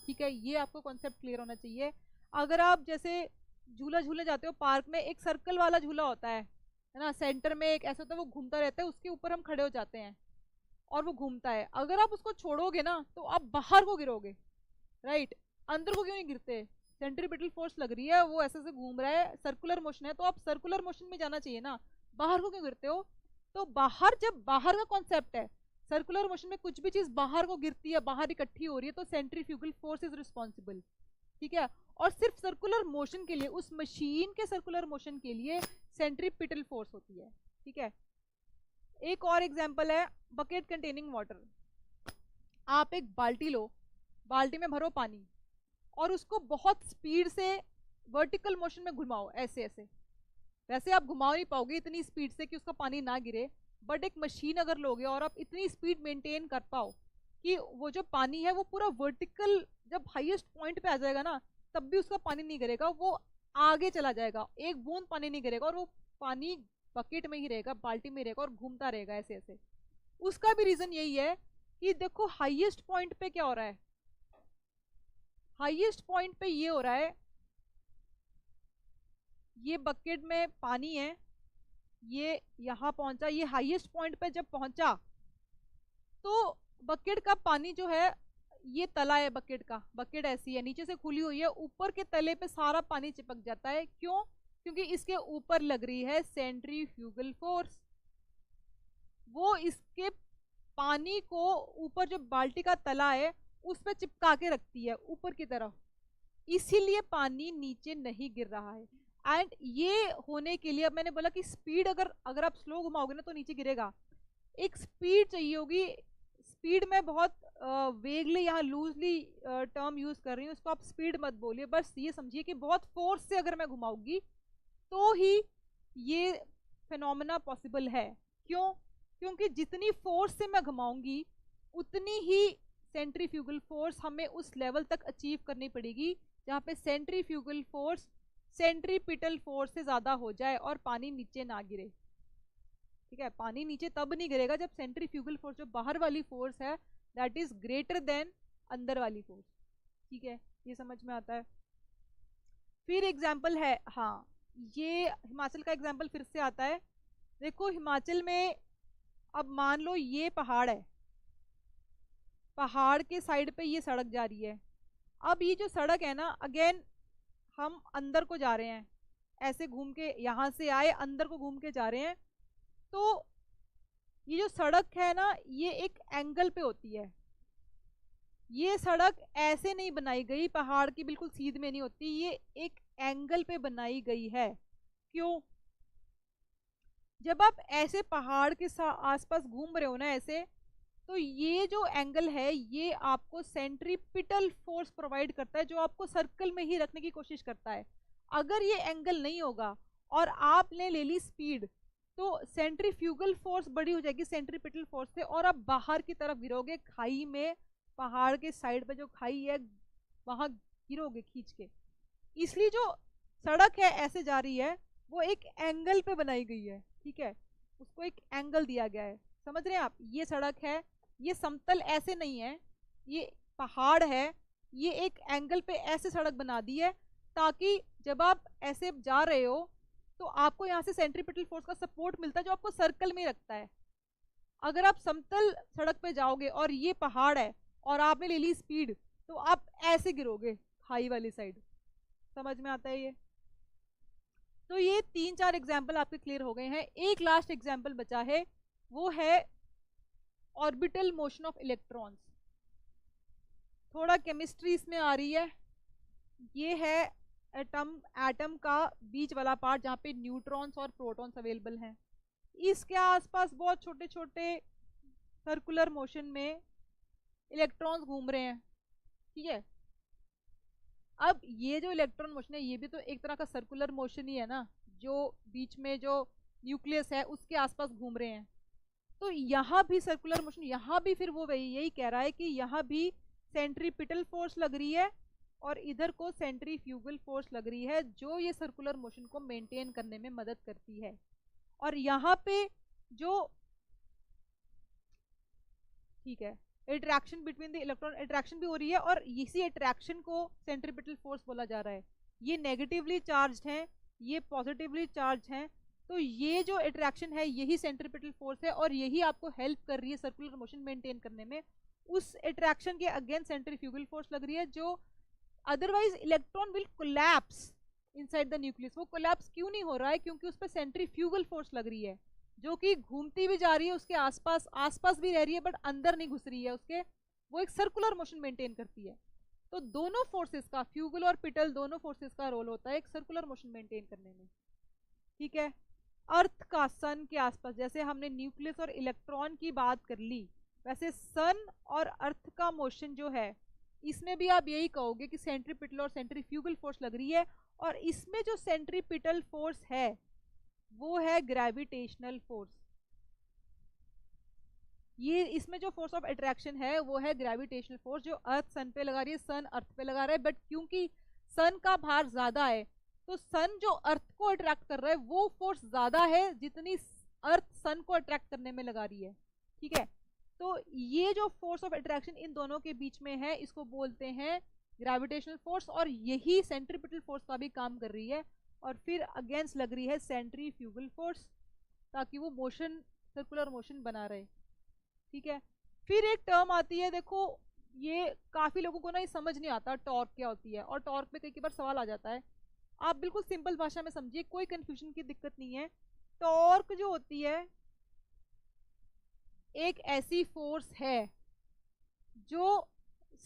ठीक है। ये आपको कॉन्सेप्ट क्लियर होना चाहिए। अगर आप जैसे झूला झूले जाते हो पार्क में, एक सर्कल वाला झूला होता है ना, सेंटर में एक ऐसा होता है, वो घूमता रहता है, उसके ऊपर हम खड़े हो जाते हैं और वो घूमता है। अगर आप उसको छोड़ोगे ना तो आप बाहर को गिरोगे, राइट। अंदर को क्यों नहीं गिरते? सेंट्रीपिटल फोर्स लग रही है, वो ऐसे से घूम रहा है, सर्कुलर मोशन है, तो आप सर्कुलर मोशन में जाना चाहिए ना, बाहर को क्यों गिरते हो? तो बाहर, जब बाहर का कॉन्सेप्ट है, सर्कुलर मोशन में कुछ भी चीज बाहर को गिरती है, बाहर इकट्ठी हो रही है, तो सेंट्रीफ्यूगल फोर्स इज रिस्पॉन्सिबल, ठीक है। और सिर्फ सर्कुलर मोशन के लिए, उस मशीन के सर्कुलर मोशन के लिए सेंट्रीपिटल फोर्स होती है, ठीक है। एक और एग्जांपल है, बकेट कंटेनिंग वाटर। आप एक बाल्टी लो, बाल्टी में भरो पानी, और उसको बहुत स्पीड से वर्टिकल मोशन में घुमाओ, ऐसे ऐसे। वैसे आप घुमा नहीं पाओगे इतनी स्पीड से कि उसका पानी ना गिरे, बट एक मशीन अगर लोगे और आप इतनी स्पीड मेंटेन कर पाओ कि वो जो पानी है वो पूरा वर्टिकल, जब हाईएस्ट पॉइंट पे आ जाएगा ना, तब भी उसका पानी नहीं गिरेगा, वो आगे चला जाएगा, एक बूंद पानी नहीं गिरेगा, और वो पानी बकेट में ही रहेगा, बाल्टी में रहेगा और घूमता रहेगा ऐसे ऐसे। उसका भी रीजन यही है कि देखो हाईएस्ट पॉइंट पे क्या हो रहा है, हाईएस्ट पॉइंट पे ये हो रहा है, ये बकेट में पानी है, ये यहां पहुंचा, ये हाईएस्ट पॉइंट पे जब पहुंचा, तो बकेट का पानी जो है, ये तला है बकेट का, बकेट ऐसी है, नीचे से खुली हुई है, ऊपर के तले पे सारा पानी चिपक जाता है। क्यों? क्योंकि इसके ऊपर लग रही है सेंट्रीफ्यूगल फोर्स। वो इसके पानी को ऊपर, जो बाल्टी का तला है उस पर चिपका के रखती है ऊपर की तरफ, इसीलिए पानी नीचे नहीं गिर रहा है। एंड ये होने के लिए, अब मैंने बोला कि स्पीड, अगर अगर आप स्लो घुमाओगे ना तो नीचे गिरेगा, एक स्पीड चाहिए होगी। स्पीड में बहुत वेगली, यहाँ लूजली टर्म यूज कर रही हूँ, उसको आप स्पीड मत बोलिए, बस ये समझिए कि बहुत फोर्स से अगर मैं घुमाऊंगी तो ही ये फिनोमेना पॉसिबल है। क्यों? क्योंकि जितनी फोर्स से मैं घुमाऊंगी उतनी ही सेंट्रीफ्यूगल फोर्स हमें उस लेवल तक अचीव करनी पड़ेगी जहाँ पे सेंट्रीफ्यूगल फोर्स सेंट्रीपिटल फोर्स से ज्यादा हो जाए और पानी नीचे ना गिरे, ठीक है, पानी नीचे तब नहीं गिरेगा जब सेंट्रीफ्यूगल फोर्स, जो बाहर वाली फोर्स है, दैट इज ग्रेटर देन अंदर वाली फोर्स। ठीक है, ये समझ में आता है। फिर एग्जाम्पल है, हाँ ये हिमाचल का एग्जाम्पल फिर से आता है। देखो हिमाचल में अब मान लो ये पहाड़ है, पहाड़ के साइड पे ये सड़क जा रही है। अब ये जो सड़क है ना, अगेन हम अंदर को जा रहे हैं, ऐसे घूम के यहाँ से आए अंदर को घूम के जा रहे हैं। तो ये जो सड़क है ना, ये एक एंगल पे होती है। ये सड़क ऐसे नहीं बनाई गई, पहाड़ की बिल्कुल सीध में नहीं होती, ये एक एंगल पे बनाई गई है। क्यों? जब आप ऐसे पहाड़ के आसपास घूम रहे हो ना ऐसे, तो ये जो एंगल है ये आपको सेंट्रीपिटल फोर्स प्रोवाइड करता है, जो आपको सर्कल में ही रखने की कोशिश करता है। अगर ये एंगल नहीं होगा और आपने ले ली स्पीड, तो सेंट्रीफ्यूगल फोर्स बड़ी हो जाएगी सेंट्रीपिटल फोर्स से, और आप बाहर की तरफ गिरोगे खाई में, पहाड़ के साइड पे जो खाई है वहां गिरोगे खींच के। इसलिए जो सड़क है ऐसे जा रही है, वो एक एंगल पे बनाई गई है। ठीक है, उसको एक एंगल दिया गया है। समझ रहे हैं आप? ये सड़क है, ये समतल ऐसे नहीं है, ये पहाड़ है, ये एक एंगल पे ऐसे सड़क बना दी है ताकि जब आप ऐसे जा रहे हो तो आपको यहाँ से सेंट्रीपिटल फोर्स का सपोर्ट मिलता है, जो आपको सर्कल में रखता है। अगर आप समतल सड़क पे जाओगे और ये पहाड़ है और आपने ले ली स्पीड, तो आप ऐसे गिरोगे खाई वाली साइड। समझ में आता है ये? तो ये 3-4 एग्जाम्पल आपके क्लियर हो गए हैं। एक लास्ट एग्जाम्पल बचा है, वो है ऑर्बिटल मोशन ऑफ इलेक्ट्रॉन्स। थोड़ा केमिस्ट्री इसमें आ रही है। ये है एटम का बीच वाला पार्ट जहाँ पे न्यूट्रॉन्स और प्रोटॉन्स अवेलेबल हैं। इसके आसपास बहुत छोटे छोटे सर्कुलर मोशन में इलेक्ट्रॉन्स घूम रहे हैं। ठीक है, अब ये जो इलेक्ट्रॉन मोशन है ये भी तो एक तरह का सर्कुलर मोशन ही है ना, जो बीच में जो न्यूक्लियस है उसके आसपास घूम रहे हैं। तो यहाँ भी सर्कुलर मोशन, यहाँ भी फिर वो वही यही कह रहा है कि यहाँ भी सेंट्रीपिटल फोर्स लग रही है और इधर को सेंट्रीफ्यूगल फोर्स लग रही है, जो ये सर्कुलर मोशन को मेंटेन करने में मदद करती है। और यहाँ पे जो, ठीक है, attraction between the electron, attraction भी हो रही है और इसी अट्रैक्शन को सेंट्रीपिटल फोर्स बोला जा रहा है। ये नेगेटिवली चार्ज्ड हैं, ये पॉजिटिवली चार्ज हैं। तो ये जो अट्रैक्शन है यही सेंट्रीपिटल फोर्स है और यही आपको हेल्प कर रही है सर्कुलर मोशन मेंटेन करने में। उस अट्रैक्शन के अगेंस्ट सेंट्रीफ्यूगल फोर्स लग रही है, जो otherwise electron will collapse inside the nucleus. वो कोलैप्स क्यों नहीं हो रहा है? क्योंकि उस पर सेंट्रीफ्यूगल फोर्स लग रही है, जो कि घूमती भी जा रही है, उसके आसपास आसपास भी रह रही है बट अंदर नहीं घुस रही है उसके। वो एक सर्कुलर मोशन मेंटेन करती है। तो दोनों फोर्सेस का, फ्यूगल और पिटल दोनों फोर्सेस का रोल होता है एक सर्कुलर मोशन मेंटेन करने में। ठीक है, अर्थ का सन के आसपास, जैसे हमने न्यूक्लियस और इलेक्ट्रॉन की बात कर ली, वैसे सन और अर्थ का मोशन जो है इसमें भी आप यही कहोगे कि सेंट्रीपिटल और सेंट्रीफ्यूगल फोर्स लग रही है। और इसमें जो सेंट्रीपिटल फोर्स है वो है ग्रेविटेशनल फोर्स। ये इसमें जो फोर्स ऑफ अट्रैक्शन है वो है ग्रेविटेशनल फोर्स, जो अर्थ सन पे लगा रही है, सन अर्थ पे लगा रहा है। बट क्योंकि सन का भार ज्यादा है, तो सन जो अर्थ को अट्रैक्ट कर रहा है वो फोर्स ज्यादा है जितनी अर्थ सन को अट्रैक्ट करने में लगा रही है। ठीक है, तो ये जो फोर्स ऑफ अट्रैक्शन इन दोनों के बीच में है, इसको बोलते हैं ग्रेविटेशनल फोर्स, और यही सेंट्रीपिटल फोर्स का भी काम कर रही है। और फिर अगेंस्ट लग रही है सेंट्रीफ्यूगल फोर्स, ताकि वो मोशन, सर्कुलर मोशन बना रहे। ठीक है, फिर एक टर्म आती है, देखो ये काफी लोगों को ना ये समझ नहीं आता टॉर्क क्या होती है, और टॉर्क पे कई बार सवाल आ जाता है। आप बिल्कुल सिंपल भाषा में समझिए, कोई कंफ्यूजन की दिक्कत नहीं है। टॉर्क जो होती है एक ऐसी फोर्स है जो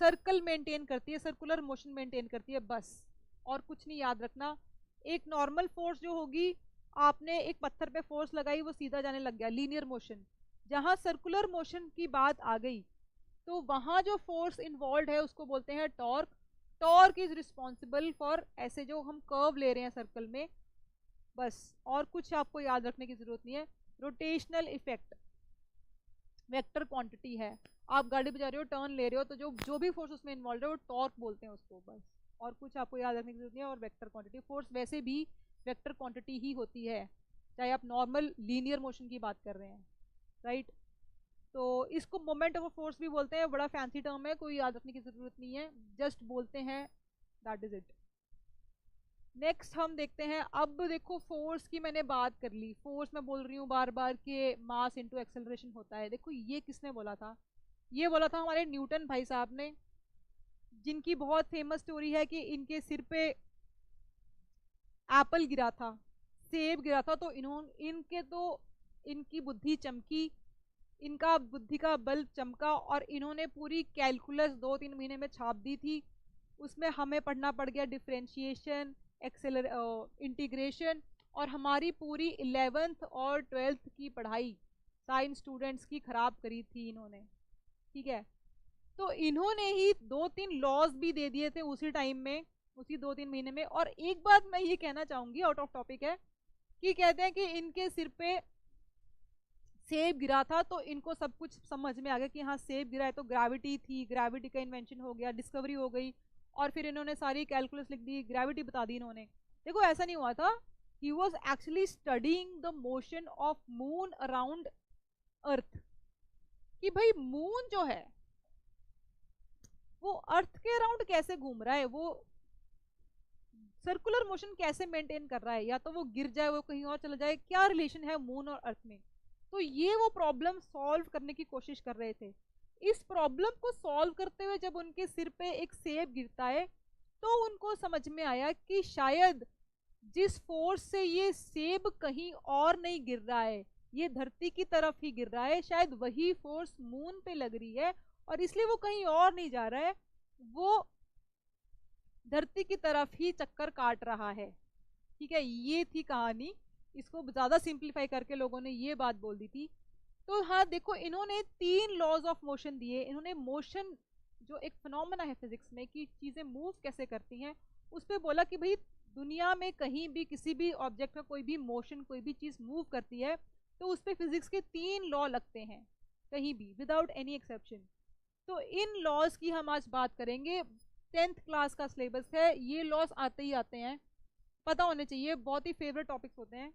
सर्कल मेंटेन करती है, सर्कुलर मोशन मेंटेन करती है, बस और कुछ नहीं याद रखना। एक नॉर्मल फोर्स जो होगी, आपने एक पत्थर पे फोर्स लगाई, वो सीधा जाने लग गया, लीनियर मोशन। जहां सर्कुलर मोशन की बात आ गई तो वहां जो फोर्स इन्वॉल्व है उसको बोलते हैं torque. Torque is responsible for ऐसे जो हम कर्व ले रहे हैं सर्कल में, बस और कुछ आपको याद रखने की जरूरत नहीं है। रोटेशनल इफेक्ट वेक्टर क्वांटिटी है, आप गाड़ी बजा रहे हो, टर्न ले रहे हो, तो जो भी फोर्स उसमें इन्वॉल्व है वो टॉर्क बोलते हैं उसको, बस और कुछ आपको याद रखने की जरूरत नहीं है। और वेक्टर क्वांटिटी, फोर्स वैसे भी वेक्टर क्वांटिटी ही होती है, चाहे आप नॉर्मल लीनियर मोशन की बात कर रहे हैं, राइट। तो इसको मोमेंट ऑफ फोर्स भी बोलते हैं, बड़ा फैंसी टर्म है, कोई याद रखने की जरूरत नहीं है, जस्ट बोलते हैं, दैट इज इट। नेक्स्ट हम देखते हैं, अब देखो फोर्स की मैंने बात कर ली, फोर्स मैं बोल रही हूँ बार बार के मास इनटू एक्सेलरेशन होता है। देखो ये किसने बोला था, ये बोला था हमारे न्यूटन भाई साहब ने, जिनकी बहुत फेमस स्टोरी है कि इनके सिर पे एप्पल गिरा था, सेब गिरा था, तो इनकी बुद्धि चमकी, इनका बुद्धि का बल चमका और इन्होंने पूरी कैलकुलस 2-3 महीने में छाप दी थी। उसमें हमें पढ़ना पड़ गया डिफरेंशिएशन, इंटीग्रेशन, और हमारी पूरी 11th और 12th की पढ़ाई साइंस स्टूडेंट्स की खराब करी थी इन्होंने, ठीक है। तो इन्होंने ही 2-3 लॉज भी दे दिए थे उसी टाइम में, उसी 2-3 महीने में। और एक बात मैं ये कहना चाहूंगी, आउट ऑफ टॉपिक है, कि कहते हैं कि इनके सिर पे सेब गिरा था तो इनको सब कुछ समझ में आ गया कि हाँ सेब गिरा है, तो ग्रेविटी थी, ग्रेविटी का इन्वेंशन हो गया, डिस्कवरी हो गई, और फिर इन्होंने सारी कैलकुलस लिख दी, ग्रेविटी बता दी इन्होंने। देखो ऐसा नहीं हुआ था, he was actually studying the motion of moon around earth, कि भाई मून जो है वो अर्थ के अराउंड कैसे घूम रहा है, वो सर्कुलर मोशन कैसे मेंटेन कर रहा है, या तो वो गिर जाए, वो कहीं और चला जाए, क्या रिलेशन है मून और अर्थ में। तो ये वो प्रॉब्लम सॉल्व करने की कोशिश कर रहे थे। इस प्रॉब्लम को सॉल्व करते हुए जब उनके सिर पे एक सेब गिरता है तो उनको समझ में आया कि शायद जिस फोर्स से ये सेब कहीं और नहीं गिर रहा है, ये धरती की तरफ ही गिर रहा है, शायद वही फोर्स मून पे लग रही है, और इसलिए वो कहीं और नहीं जा रहा है, वो धरती की तरफ ही चक्कर काट रहा है, ठीक है। ये थी कहानी, इसको ज्यादा सिंप्लीफाई करके लोगों ने ये बात बोल दी थी। तो हाँ देखो, इन्होंने 3 लॉज ऑफ मोशन दिए, इन्होंने मोशन जो एक फिनोमेना है फिजिक्स में कि चीजें मूव कैसे करती हैं, उस पर बोला कि भाई दुनिया में कहीं भी किसी भी ऑब्जेक्ट का कोई भी मोशन, कोई भी चीज मूव करती है तो उस पर फिजिक्स के 3 लॉ लगते हैं कहीं भी, विदाउट एनी एक्सेप्शन। तो इन लॉज की हम आज बात करेंगे, 10th क्लास का सिलेबस है, ये लॉज आते ही आते हैं, पता होने चाहिए, बहुत ही फेवरेट टॉपिक्स होते हैं।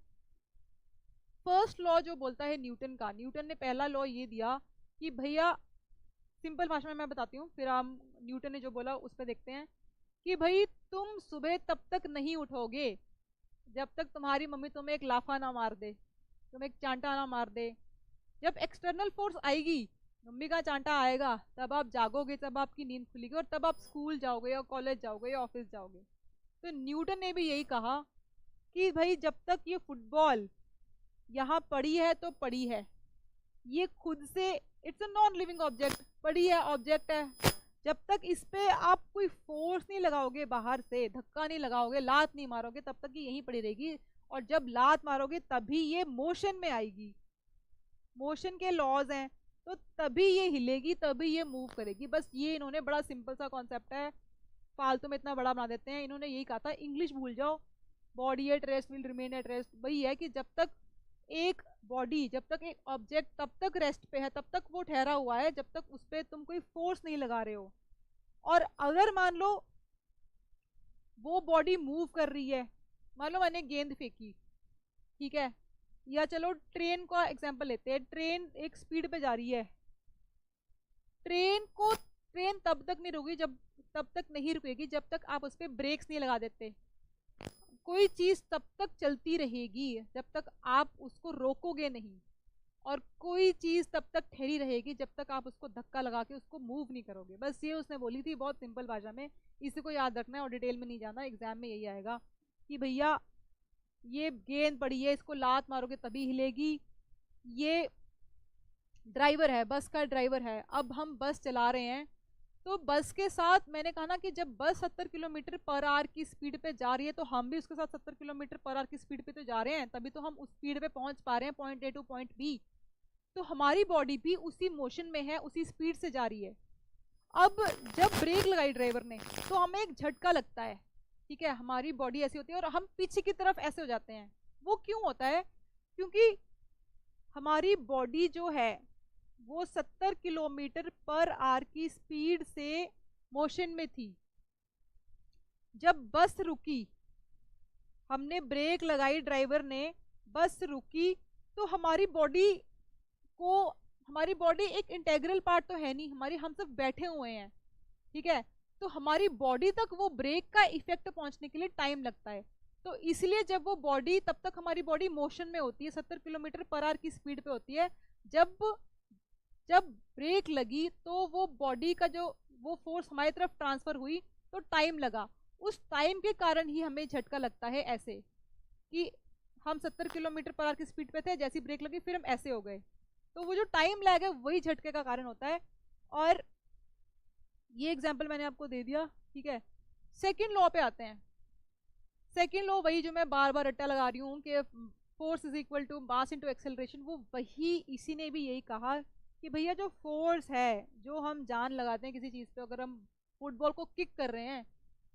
फर्स्ट लॉ जो बोलता है न्यूटन का, न्यूटन ने पहला लॉ ये दिया कि भैया, सिंपल भाषा में मैं बताती हूँ, फिर हम न्यूटन ने जो बोला उस पर देखते हैं, कि भाई तुम सुबह तब तक नहीं उठोगे जब तक तुम्हारी मम्मी तुम्हें एक लाफा ना मार दे, तुम्हें एक चांटा ना मार दे। जब एक्सटर्नल फोर्स आएगी, मम्मी का चांटा आएगा, तब आप जागोगे, तब आपकी नींद खुलेगी, और तब आप स्कूल जाओगे या कॉलेज जाओगे या ऑफिस जाओगे। तो न्यूटन ने भी यही कहा कि भाई जब तक ये फुटबॉल यहाँ पड़ी है तो पड़ी है, ये खुद से, it's a non living object, पड़ी है, ऑब्जेक्ट है, जब तक इस पे आप कोई फोर्स नहीं लगाओगे, बाहर से धक्का नहीं लगाओगे, लात नहीं मारोगे, तब तक ये यहीं पड़ी रहेगी, और जब लात मारोगे तभी ये मोशन में आएगी, मोशन के लॉज हैं, तो तभी ये हिलेगी, तभी ये मूव करेगी। बस ये इन्होंने बड़ा सिंपल सा कॉन्सेप्ट है, फालतू में इतना बड़ा बना देते हैं। इन्होंने यही कहा था, इंग्लिश भूल जाओ, body at rest will remain at rest, वही है कि जब तक एक बॉडी, जब तक एक ऑब्जेक्ट तब तक रेस्ट पे है, तब तक वो ठहरा हुआ है, जब तक उस पर तुम कोई फोर्स नहीं लगा रहे हो। और अगर मान लो वो बॉडी मूव कर रही है, मान लो मैंने गेंद फेंकी, ठीक है, या चलो ट्रेन का एग्जांपल लेते हैं, ट्रेन एक स्पीड पे जा रही है, ट्रेन तब तक नहीं रुकेगी, तब तक नहीं रुकेगी जब तक आप उस पर ब्रेक्स नहीं लगा देते। कोई चीज तब तक चलती रहेगी जब तक आप उसको रोकोगे नहीं, और कोई चीज तब तक ठहरी रहेगी जब तक आप उसको धक्का लगा के उसको मूव नहीं करोगे। बस ये उसने बोली थी, बहुत सिंपल भाषा में, इसी को याद रखना है और डिटेल में नहीं जाना, एग्जाम में यही आएगा कि भैया ये गेंद पड़ी है, इसको लात मारोगे तभी हिलेगी। ये ड्राइवर है, बस का ड्राइवर है, अब हम बस चला रहे हैं, तो बस के साथ मैंने कहा ना कि जब बस 70 किलोमीटर पर आवर की स्पीड पे जा रही है, तो हम भी उसके साथ 70 किलोमीटर पर आवर की स्पीड पे तो जा रहे हैं, तभी तो हम उस स्पीड पे पहुंच पा रहे हैं point A to point B. तो हमारी बॉडी भी उसी मोशन में है, उसी स्पीड से जा रही है। अब जब ब्रेक लगाई ड्राइवर ने तो हमें एक झटका लगता है, ठीक है, हमारी बॉडी ऐसी होती है और हम पीछे की तरफ ऐसे हो जाते हैं। वो क्यों होता है? क्योंकि हमारी बॉडी जो है वो 70 किलोमीटर पर आवर की स्पीड से मोशन में थी। जब बस रुकी, हमने ब्रेक लगाई ड्राइवर ने, बस रुकी, तो हमारी बॉडी एक इंटेग्रल पार्ट तो है नहीं हमारी, हम सब बैठे हुए हैं, ठीक है, तो हमारी बॉडी तक वो ब्रेक का इफेक्ट पहुंचने के लिए टाइम लगता है। तो इसलिए जब वो बॉडी, तब तक हमारी बॉडी मोशन में होती है, 70 किलोमीटर पर आवर की स्पीड पे होती है। जब जब ब्रेक लगी तो वो बॉडी का जो वो फोर्स हमारी तरफ ट्रांसफर हुई, तो टाइम लगा, उस टाइम के कारण ही हमें झटका लगता है, ऐसे कि हम 70 किलोमीटर पर आवर की स्पीड पे थे, जैसी ब्रेक लगी फिर हम ऐसे हो गए। तो वो जो टाइम लैग है वही झटके का कारण होता है। और ये एग्जाम्पल मैंने आपको दे दिया, ठीक है। सेकेंड लॉ पे आते हैं। सेकेंड लॉ वही जो मैं बार बार रट्टा लगा रही हूँ कि force is equal to mass into acceleration, वो वही, इसी ने भी यही कहा कि भैया जो फोर्स है, जो हम जान लगाते हैं किसी चीज़ पे, अगर हम फुटबॉल को किक कर रहे हैं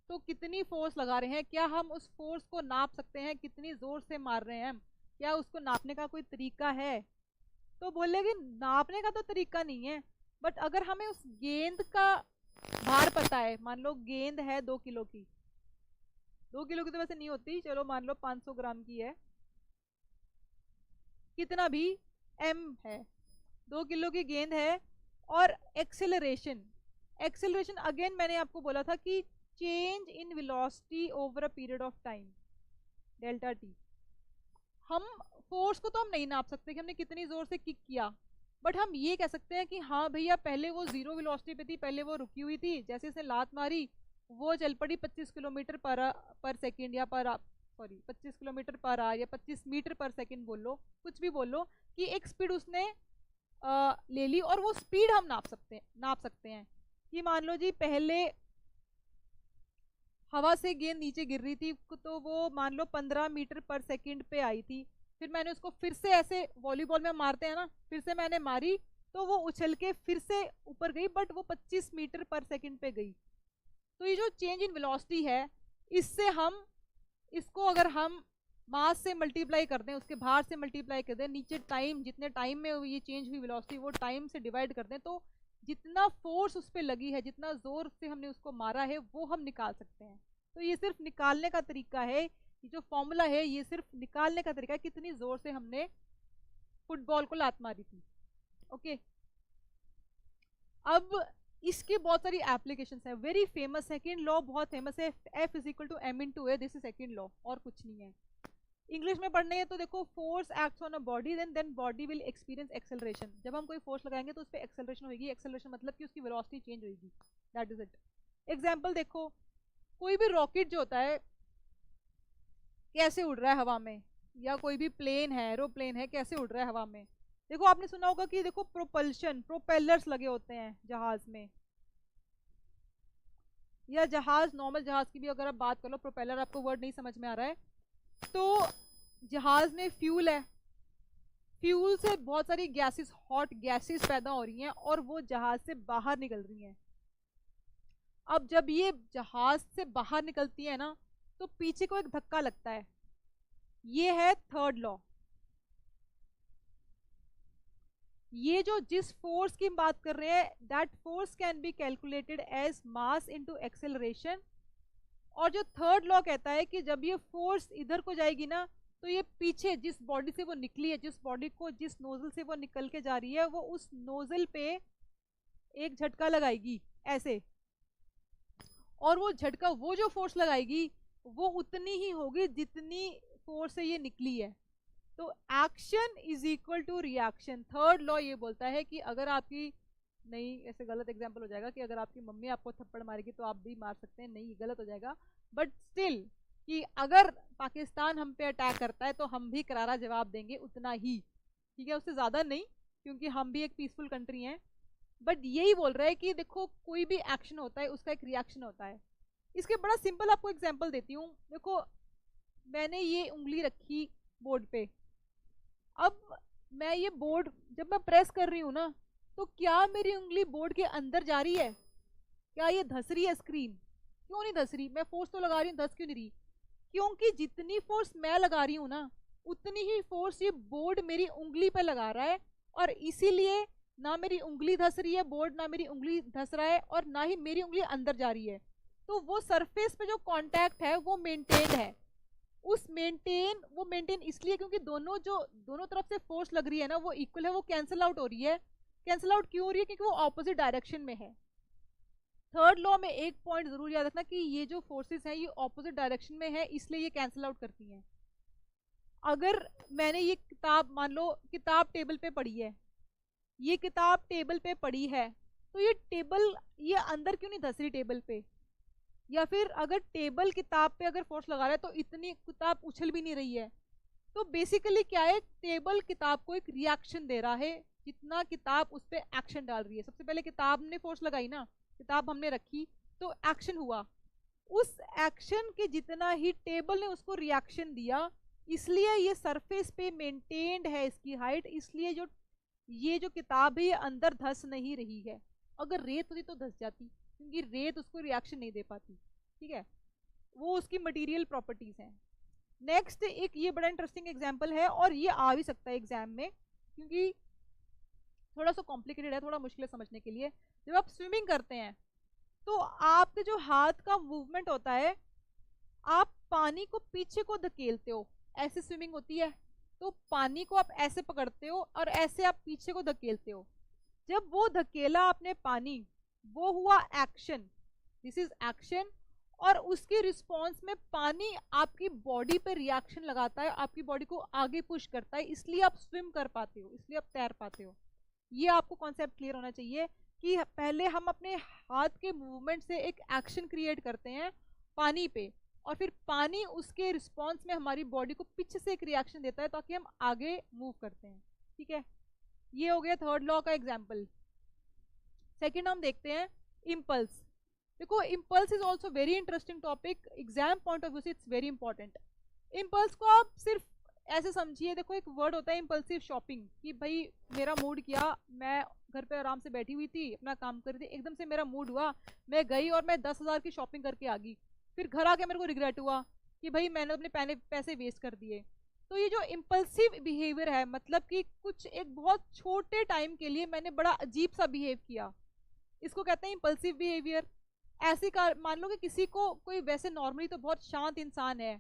तो कितनी फोर्स लगा रहे हैं, क्या हम उस फोर्स को नाप सकते हैं, कितनी जोर से मार रहे हैं हम, क्या उसको नापने का कोई तरीका है? तो बोलेगी नापने का तो तरीका नहीं है, बट अगर हमें उस गेंद का भार पता है, मान लो गेंद है 2 किलो की, 2 किलो की तो वैसे नहीं होती, चलो मान लो 500 ग्राम की है, कितना भी एम है, 2 किलो की गेंद है, और एक्सेलरेशन, एक्सेलरेशन अगेन मैंने आपको बोला था कि change in velocity over a period of time, delta T. हम फोर्स को तो हम नहीं नाप सकते कि हमने कितनी जोर से किक किया, बट हम ये कह सकते हैं कि हाँ भैया पहले वो 0 वेलोसिटी पे थी, पहले वो रुकी हुई थी, जैसे इसने लात मारी वो चल पड़ी 25 किलोमीटर पर सेकेंड, या 25 किलोमीटर पर आवर, या 25 मीटर पर सेकेंड बोल लो, कुछ भी बोल लो, कि एक स्पीड उसने ले ली, और वो स्पीड हम नाप सकते हैं कि मान लो जी पहले हवा से गेंद नीचे गिर रही थी, तो वो मान लो 15 मीटर पर सेकंड पे आई थी, फिर मैंने उसको फिर से ऐसे वॉलीबॉल में मारते हैं ना, फिर से मैंने मारी तो वो उछल के फिर से ऊपर गई, बट वो 25 मीटर पर सेकंड पे गई। तो ये जो चेंज इन वेलोसिटी है, इसको अगर हम मास से मल्टीप्लाई कर दें, उसके भार से मल्टीप्लाई कर दें, नीचे टाइम, जितने टाइम में ये चेंज हुई वेलोसिटी वो टाइम से डिवाइड कर दें, तो जितना फोर्स उस पर लगी है, जितना जोर से हमने उसको मारा है, वो हम निकाल सकते हैं। तो ये सिर्फ निकालने का तरीका है, ये जो फॉर्मूला है ये सिर्फ निकालने का तरीका है, कितनी जोर से हमने फुटबॉल को लात मारी थी। ओके, अब इसकी बहुत सारी एप्लीकेशंस है, वेरी फेमस सेकंड लॉ बहुत फेमस है, F is equal to M into A, this is second law, और कुछ नहीं है। इंग्लिश में पढ़ने है तो देखो, force acts on a body then body will experience acceleration, जब हम कोई फोर्स लगाएंगे तो उस पर एक्सेलरेशन होगी, एक्सेलरेशन मतलब कि उसकी वेलोसिटी चेंज होगी, दैट इज इट। एग्जाम्पल देखो, कोई भी रॉकेट जो होता है कैसे उड़ रहा है हवा में, या कोई भी प्लेन है, एरोप्लेन है, कैसे उड़ रहा है हवा में। देखो आपने सुना होगा कि देखो प्रोपेलर्स लगे होते हैं जहाज में, या जहाज, नॉर्मल जहाज की भी अगर आप बात कर लो, प्रोपेलर आपको वर्ड नहीं समझ में आ रहा है, तो जहाज में फ्यूल है, फ्यूल से बहुत सारी गैसेस, हॉट गैसेस पैदा हो रही हैं, और वो जहाज से बाहर निकल रही हैं। अब जब ये जहाज से बाहर निकलती है ना, तो पीछे को एक धक्का लगता है, ये है थर्ड लॉ। ये जो जिस फोर्स की बात कर रहे हैं, that force can be calculated as mass into acceleration. और जो थर्ड लॉ कहता है कि जब ये फोर्स इधर को जाएगी ना, तो ये पीछे जिस बॉडी से वो निकली है, जिस बॉडी को, जिस नोजल से वो निकल के जा रही है, वो उस नोजल पे एक झटका लगाएगी ऐसे, और वो झटका, वो जो फोर्स लगाएगी वो उतनी ही होगी जितनी फोर्स से ये निकली है। तो action is equal to reaction. Third law ये बोलता है कि अगर आपकी, नहीं ऐसे गलत एग्जांपल हो जाएगा कि अगर आपकी मम्मी आपको थप्पड़ मारेगी तो आप भी मार सकते हैं, नहीं गलत हो जाएगा, बट स्टिल कि अगर पाकिस्तान हम पे अटैक करता है तो हम भी करारा जवाब देंगे, उतना ही, ठीक है, उससे ज़्यादा नहीं, क्योंकि हम भी एक पीसफुल कंट्री हैं। बट यही बोल रहा है कि देखो कोई भी एक्शन होता है उसका एक रिएक्शन होता है। इसके बड़ा सिंपल आपको एग्जांपल देती हूँ। देखो मैंने ये उंगली रखी बोर्ड पे, अब मैं ये बोर्ड जब मैं प्रेस कर रही हूँ ना, तो क्या मेरी उंगली बोर्ड के अंदर जा रही है? क्या ये धस रही है स्क्रीन? क्यों नहीं धस रही? मैं फोर्स तो लगा रही हूँ, धस क्यों नहीं रही? क्योंकि जितनी फोर्स मैं लगा रही हूँ ना, उतनी ही फोर्स ये बोर्ड मेरी उंगली पे लगा रहा है, और इसीलिए ना मेरी उंगली धस रही है बोर्ड, ना मेरी उंगली धस रहा है, और ना ही मेरी उंगली अंदर जा रही है। तो वो सरफेस पे जो कांटेक्ट है वो मेंटेन है। वो मेंटेन इसलिए क्योंकि दोनों तरफ से फोर्स लग रही है ना, वो इक्वल है, वो कैंसिल आउट हो रही है। कैंसिल आउट क्यों हो रही है? क्योंकि वो ऑपोजिट डायरेक्शन में है। थर्ड लॉ में एक पॉइंट जरूर याद रखना कि ये जो फोर्सेस हैं ये ऑपोजिट डायरेक्शन में है, इसलिए ये कैंसिल आउट करती हैं। अगर मैंने ये किताब, मान लो किताब टेबल पे पड़ी है, ये किताब टेबल पे पड़ी है, तो ये टेबल ये अंदर क्यों नहीं धस रही टेबल पे? या फिर अगर टेबल किताब पे अगर फोर्स लगा रहा है तो इतनी किताब उछल भी नहीं रही है। तो बेसिकली क्या है, टेबल किताब को एक रिएक्शन दे रहा है जितना किताब उस पर एक्शन डाल रही है। सबसे पहले किताब ने फोर्स लगाई ना, किताब हमने रखी तो एक्शन हुआ, उस एक्शन के जितना ही टेबल ने उसको रिएक्शन दिया, इसलिए ये सरफेस पे मेंटेन्ड है इसकी हाइट, इसलिए जो ये जो किताब है ये अंदर धस नहीं रही है। अगर रेत होती तो धस जाती, क्योंकि रेत उसको रिएक्शन नहीं दे पाती। ठीक है, वो उसकी मटेरियल प्रॉपर्टीज हैं। नेक्स्ट एक ये बड़ा इंटरेस्टिंग एग्जांपल है, और ये आ भी सकता है एग्जाम में क्योंकि थोड़ा सा कॉम्प्लिकेटेड है, थोड़ा मुश्किल है समझने के लिए। जब आप स्विमिंग करते हैं तो आपके जो हाथ का मूवमेंट होता है, आप पानी को पीछे को धकेलते हो, ऐसे स्विमिंग होती है, तो पानी को आप ऐसे पकड़ते हो और ऐसे आप पीछे को धकेलते हो। जब वो धकेला आपने पानी, वो हुआ एक्शन, दिस इज एक्शन। और उसके रिस्पॉन्स में पानी आपकी बॉडी पे रिएक्शन लगाता है, आपकी बॉडी को आगे पुश करता है, इसलिए आप स्विम कर पाते हो, इसलिए आप तैर पाते हो। ये आपको कॉन्सेप्ट क्लियर होना चाहिए कि पहले हम अपने हाथ के मूवमेंट से एक एक्शन क्रिएट करते हैं पानी पे, और फिर पानी उसके रिस्पॉन्स में हमारी बॉडी को पीछे से एक रिएक्शन देता है ताकि हम आगे मूव करते हैं। ठीक है, ये हो गया थर्ड लॉ का एग्जाम्पल। सेकेंड हम देखते हैं इम्पल्स। देखो impulse is also very interesting topic, exam point of view से इट्स वेरी इंपॉर्टेंट। इम्पल्स को आप सिर्फ ऐसे समझिए, देखो एक वर्ड होता है इम्पल्सिव शॉपिंग, कि भाई मेरा मूड किया, मैं घर पे आराम से बैठी हुई थी, अपना काम कर रही थी, एकदम से मेरा मूड हुआ, मैं गई और मैं 10,000 की शॉपिंग करके आ गई, फिर घर आके मेरे को रिग्रेट हुआ कि भाई मैंने अपने पैसे वेस्ट कर दिए। तो ये जो इम्पल्सिव बिहेवियर है, मतलब कि कुछ एक बहुत छोटे टाइम के लिए मैंने बड़ा अजीब सा बिहेव किया, इसको कहते हैं इम्पल्सिव बिहेवियर। ऐसे मान लो कि किसी को, कोई वैसे नॉर्मली तो बहुत शांत इंसान है,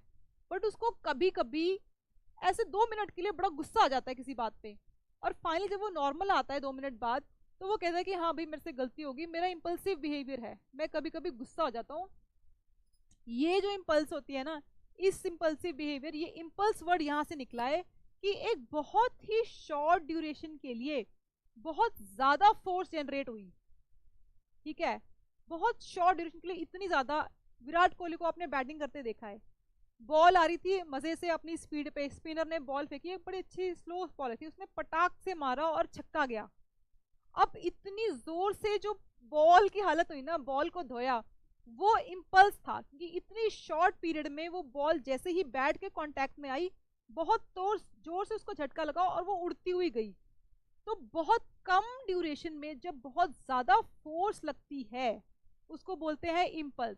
बट उसको कभी कभी ऐसे 2 मिनट के लिए बड़ा गुस्सा आ जाता है किसी बात पे, और फाइनली जब वो नॉर्मल आता है 2 मिनट बाद, तो वो कहता है कि हाँ भाई मेरे से गलती होगी, मेरा इम्पल्सिव बिहेवियर है, मैं कभी कभी गुस्सा हो जाता हूँ। ये जो इम्पल्स होती है ना, इस इम्पल्सिव बिहेवियर, ये इम्पल्स वर्ड यहाँ से निकला है कि एक बहुत ही शॉर्ट ड्यूरेशन के लिए बहुत ज्यादा फोर्स जनरेट हुई। ठीक है, बहुत शॉर्ट ड्यूरेशन के लिए इतनी ज्यादा। विराट कोहली को आपने बैटिंग करते देखा है, बॉल आ रही थी मजे से अपनी स्पीड पे, स्पिनर ने बॉल फेंकी, बड़ी अच्छी स्लो बॉल थी, उसने पटाख से मारा और छक्का गया। अब इतनी जोर से जो बॉल की हालत हुई ना, बॉल को धोया, वो इम्पल्स था, क्योंकि इतनी शॉर्ट पीरियड में वो बॉल जैसे ही बैट के कांटेक्ट में आई, बहुत जोर से उसको झटका लगा और वो उड़ती हुई गई। तो बहुत कम ड्यूरेशन में जब बहुत ज्यादा फोर्स लगती है, उसको बोलते हैं इम्पल्स।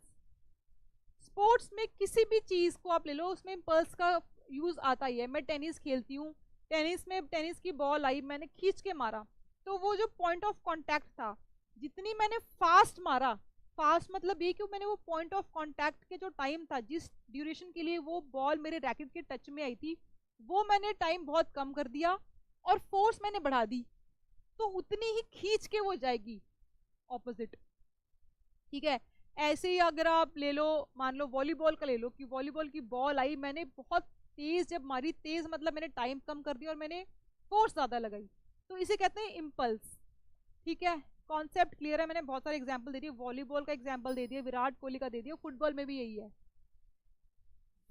स्पोर्ट्स में किसी भी चीज को आप ले लो, उसमें इम्पल्स का यूज आता ही है। मैं टेनिस खेलती हूँ, टेनिस में टेनिस की बॉल आई, मैंने खींच के मारा, तो वो जो पॉइंट ऑफ कांटेक्ट था, जितनी मैंने फास्ट मारा, फास्ट मतलब ये कि मैंने वो पॉइंट ऑफ कांटेक्ट के जो टाइम था, जिस ड्यूरेशन के लिए वो बॉल मेरे रैकेट के टच में आई थी, वो मैंने टाइम बहुत कम कर दिया और फोर्स मैंने बढ़ा दी, तो उतनी ही खींच के वो जाएगी ऑपोजिट। ठीक है, ऐसे ही अगर आप ले लो, मान लो वॉलीबॉल का ले लो, कि वॉलीबॉल की बॉल आई, मैंने बहुत तेज जब मारी, तेज मतलब मैंने टाइम कम कर दिया और मैंने फोर्स ज्यादा लगाई, तो इसे कहते हैं इम्पल्स। ठीक है, कॉन्सेप्ट क्लियर है? मैंने बहुत सारे एग्जांपल दे दिए, वॉलीबॉल का एग्जांपल दे दिया, विराट कोहली का दे दिया, फुटबॉल में भी यही है।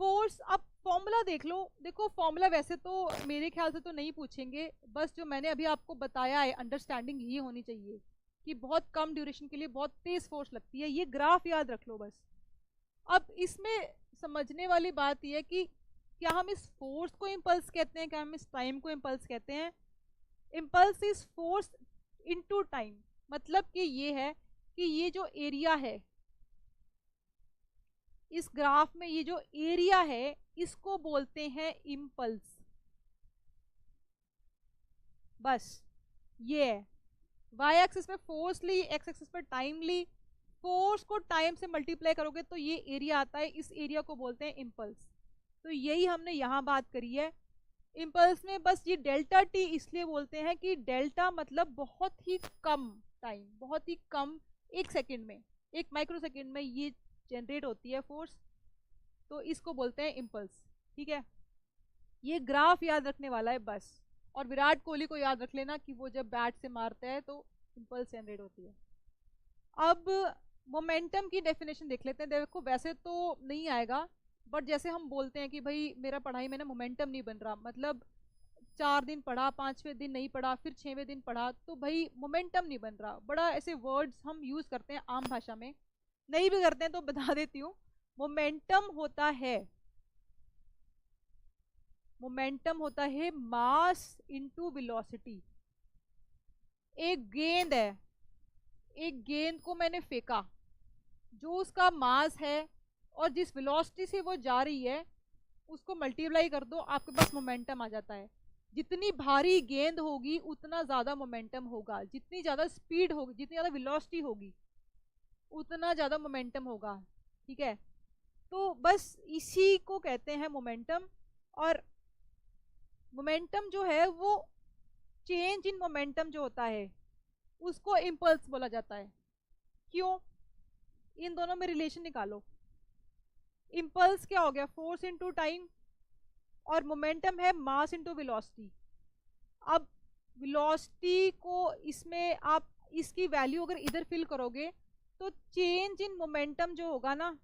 फोर्स, अब फॉर्मूला देख लो। देखो फॉर्मूला वैसे तो मेरे ख्याल से तो नहीं पूछेंगे, बस जो मैंने अभी आपको बताया है, अंडरस्टैंडिंग ये होनी चाहिए कि बहुत कम ड्यूरेशन के लिए बहुत तेज फोर्स लगती है। ये ग्राफ याद रख लो बस। अब इसमें समझने वाली बात यह है कि क्या हम इस फोर्स को इम्पल्स कहते हैं, क्या हम इस टाइम को इम्पल्स कहते हैं? Impulse is force into time, मतलब कि ये है कि ये जो एरिया है इस ग्राफ में, ये जो एरिया है, इसको बोलते हैं इम्पल्स। बस ये है, वाई एक्सिस पे फोर्स ली, एक्स एक्सिस पे टाइम ली, फोर्स को टाइम से मल्टीप्लाई करोगे तो ये एरिया आता है, इस एरिया को बोलते हैं इम्पल्स। तो यही हमने यहाँ बात करी है। इम्पल्स में बस ये डेल्टा टी इसलिए बोलते हैं कि डेल्टा मतलब बहुत ही कम टाइम, बहुत ही कम, 1 सेकेंड में, 1 माइक्रो सेकेंड में ये जनरेट होती है फोर्स, तो इसको बोलते हैं इम्पल्स। ठीक है, ये ग्राफ याद रखने वाला है बस। और विराट कोहली को याद रख लेना कि वो जब बैट से मारता है तो इम्पल्स जनरेट होती है। अब मोमेंटम की डेफिनेशन देख लेते हैं। देखो वैसे तो नहीं आएगा, बट जैसे हम बोलते हैं कि भाई मेरा पढ़ाई में ना मोमेंटम नहीं बन रहा, मतलब 4 दिन पढ़ा, 5वें दिन नहीं पढ़ा, फिर 6वें दिन पढ़ा, तो भाई मोमेंटम नहीं बन रहा। बड़ा ऐसे वर्ड्स हम यूज करते हैं आम भाषा में, नहीं भी करते हैं तो बता देती हूँ। मोमेंटम होता है, मोमेंटम होता है मास इनटू वेलोसिटी। एक गेंद है, एक गेंद को मैंने फेंका, जो उसका मास है और जिस वेलोसिटी से वो जा रही है उसको मल्टीप्लाई कर दो, आपके पास मोमेंटम आ जाता है। जितनी भारी गेंद होगी उतना ज़्यादा मोमेंटम होगा, जितनी ज़्यादा स्पीड होगी, जितनी ज़्यादा वेलोसिटी होगी उतना ज़्यादा मोमेंटम होगा। ठीक है, तो बस इसी को कहते हैं मोमेंटम। और मोमेंटम जो है वो चेंज इन मोमेंटम जो होता है उसको इम्पल्स बोला जाता है। क्यों? इन दोनों में रिलेशन निकालो। इम्पल्स क्या हो गया? फोर्स इनटू टाइम, और मोमेंटम है मास इनटू वेलोसिटी। अब वेलोसिटी को इसमें आप इसकी वैल्यू अगर इधर फिल करोगे तो चेंज इन मोमेंटम जो होगा ना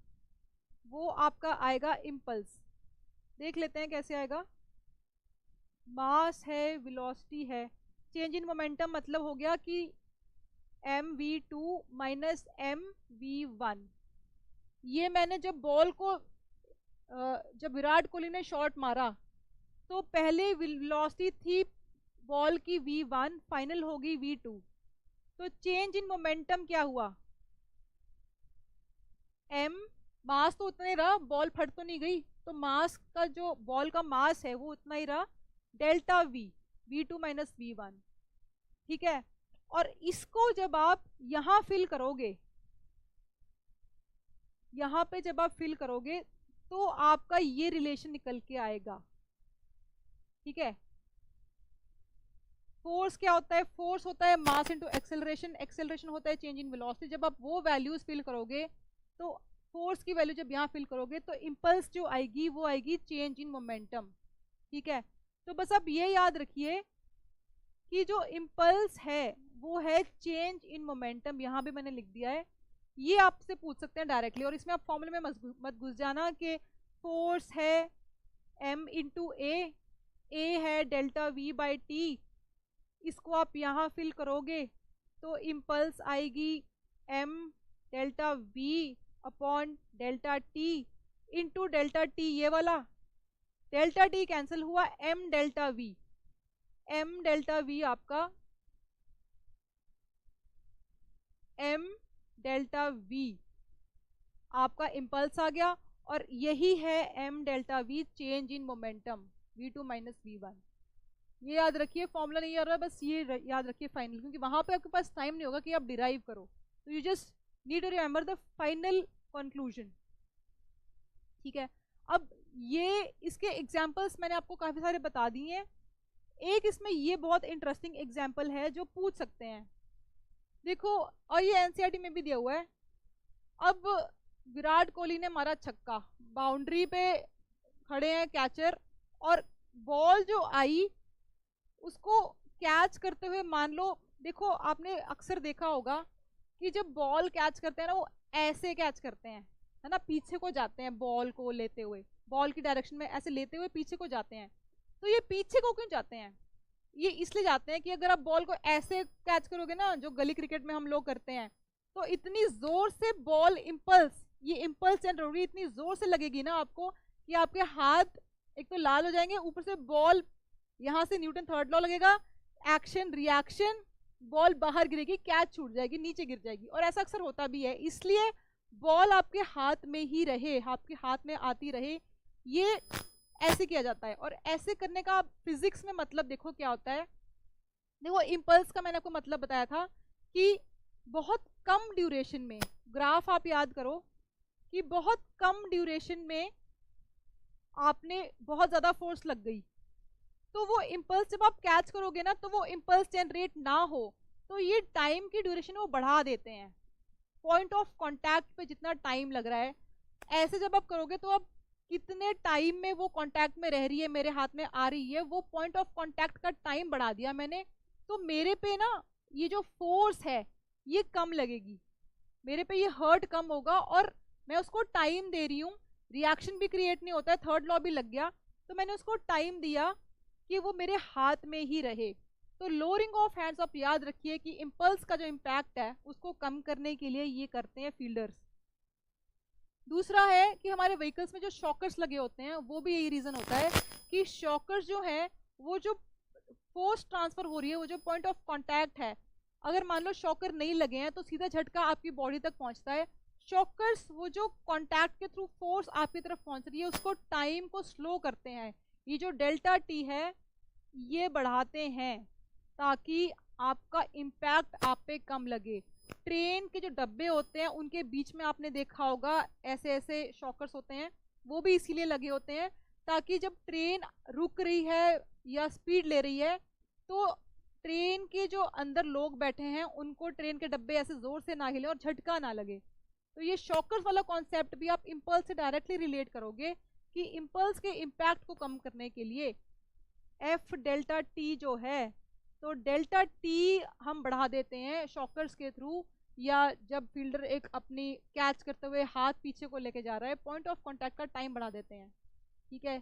वो आपका आएगा इम्पल्स। देख लेते हैं कैसे आएगा। मास है, वेलोसिटी है, चेंज इन मोमेंटम मतलब हो गया कि mv2 माइनस mv1। ये मैंने जब बॉल को जब विराट कोहली ने शॉट मारा तो पहले वेलोसिटी थी बॉल की v1, फाइनल होगी v2, तो चेंज इन मोमेंटम क्या हुआ? m, मास तो उतना ही रहा, बॉल फट तो नहीं गई, तो मास का जो बॉल का मास है वो उतना ही रहा, delta v, v2 minus v1। ठीक है, और इसको जब आप यहां फिल करोगे, यहां पे जब आप फिल करोगे तो आपका ये रिलेशन निकल के आएगा। ठीक है, फोर्स क्या होता है? फोर्स होता है मास इनटू एक्सेलरेशन, एक्सेलरेशन होता है चेंज इन वेलोसिटी। जब आप वो वैल्यूज फिल करोगे तो फोर्स की वैल्यू जब यहाँ फिल करोगे तो इम्पल्स जो आएगी वो आएगी चेंज इन मोमेंटम। ठीक है, तो बस आप ये याद रखिए कि जो इम्पल्स है वो है चेंज इन मोमेंटम। यहाँ भी मैंने लिख दिया है, ये आपसे पूछ सकते हैं डायरेक्टली, और इसमें आप फॉर्मूले में मत घुस जाना कि फोर्स है m इंटू ए है डेल्टा v बाई टी। इसको आप यहाँ फिल करोगे तो इम्पल्स आएगी m delta v upon delta T into delta T, ये वाला डेल्टा टी कैंसिल हुआ, m delta v, m delta v आपका m डेल्टा v आपका इम्पल्स आ गया, और यही है m delta v change in momentum v2 minus v1। ये याद रखिए, फॉर्मूला नहीं आ रहा, बस ये याद रखिए फाइनल, क्योंकि वहां पे आपके पास टाइम नहीं होगा कि आप डिराइव करो, तो you just need to remember the final conclusion. ठीक है, अब ये इसके एग्जांपल्स मैंने आपको काफी सारे बता दिए हैं। एक इसमें ये बहुत इंटरेस्टिंग एग्जांपल है जो पूछ सकते हैं, देखो, और ये एनसीईआरटी में भी दिया हुआ है। अब विराट कोहली ने मारा छक्का, बाउंड्री पे खड़े हैं कैचर, और बॉल जो आई उसको कैच करते हुए, मान लो, देखो आपने अक्सर देखा होगा कि जब बॉल कैच करते हैं ना वो ऐसे कैच करते हैं, है ना, पीछे को जाते हैं बॉल को लेते हुए, बॉल की डायरेक्शन में ऐसे लेते हुए पीछे को जाते हैं। तो ये पीछे को क्यों जाते हैं? ये इसलिए जाते हैं कि अगर आप बॉल को ऐसे कैच करोगे ना, जो गली क्रिकेट में हम लोग करते हैं, तो इतनी जोर से बॉल इम्पल्स, ये इम्पल्स जनरेट इतनी जोर से लगेगी ना आपको कि आपके हाथ एक तो लाल हो जाएंगे, ऊपर से बॉल यहाँ से न्यूटन थर्ड लॉ लगेगा, एक्शन रिएक्शन, बॉल बाहर गिरेगी, कैच छूट जाएगी, नीचे गिर जाएगी। और ऐसा अक्सर होता भी है, इसलिए बॉल आपके हाथ में ही रहे, आपके हाथ में आती रहे, ये ऐसे किया जाता है। और ऐसे करने का फिजिक्स में मतलब देखो क्या होता है। देखो इम्पल्स का मैंने आपको मतलब बताया था कि बहुत कम ड्यूरेशन में, ग्राफ आप याद करो कि बहुत कम ड्यूरेशन में आपने बहुत ज़्यादा फोर्स लग गई, तो वो इम्पल्स जब आप कैच करोगे ना, तो वो इम्पल्स जनरेट ना हो, तो ये टाइम की ड्यूरेशन वो बढ़ा देते हैं। पॉइंट ऑफ कांटेक्ट पे जितना टाइम लग रहा है, ऐसे जब आप करोगे तो अब कितने टाइम में वो कांटेक्ट में रह रही है, मेरे हाथ में आ रही है, वो पॉइंट ऑफ कांटेक्ट का टाइम बढ़ा दिया मैंने। तो मेरे पे ना ये जो फोर्स है ये कम लगेगी, मेरे पे ये हर्ट कम होगा, और मैं उसको टाइम दे रही हूँ, रिएक्शन भी क्रिएट नहीं होता है, थर्ड लॉ भी लग गया। तो मैंने उसको टाइम दिया कि वो मेरे हाथ में ही रहे। तो लोअरिंग ऑफ हैंड्स आप याद रखिए कि इम्पल्स का जो इम्पैक्ट है उसको कम करने के लिए ये करते हैं फील्डर्स। दूसरा है कि हमारे व्हीकल्स में जो शॉकर्स लगे होते हैं वो भी यही रीजन होता है कि शॉकर्स जो है, वो जो फोर्स ट्रांसफर हो रही है, वो जो पॉइंट ऑफ कांटेक्ट है, अगर मान लो शॉकर नहीं लगे हैं तो सीधा झटका आपकी बॉडी तक पहुंचता है। शॉकर्स वो जो कांटेक्ट के थ्रू फोर्स आपकी तरफ पहुंच रही है उसको टाइम को स्लो करते हैं, ये जो डेल्टा टी है ये बढ़ाते हैं ताकि आपका इम्पैक्ट आप पे कम लगे। ट्रेन के जो डब्बे होते हैं उनके बीच में आपने देखा होगा ऐसे ऐसे शॉकर्स होते हैं, वो भी इसीलिए लगे होते हैं ताकि जब ट्रेन रुक रही है या स्पीड ले रही है तो ट्रेन के जो अंदर लोग बैठे हैं उनको ट्रेन के डब्बे ऐसे जोर से ना हिले और झटका ना लगे। तो ये शॉकर्स वाला कॉन्सेप्ट भी आप इम्पल्स से डायरेक्टली रिलेट करोगे कि इम्पल्स के इम्पैक्ट को कम करने के लिए एफ डेल्टा टी जो है, तो डेल्टा टी हम बढ़ा देते हैं शॉकर्स के थ्रू, या जब फील्डर एक अपनी कैच करते हुए हाथ पीछे को लेके जा रहा है, पॉइंट ऑफ कांटेक्ट का टाइम बढ़ा देते हैं। ठीक है,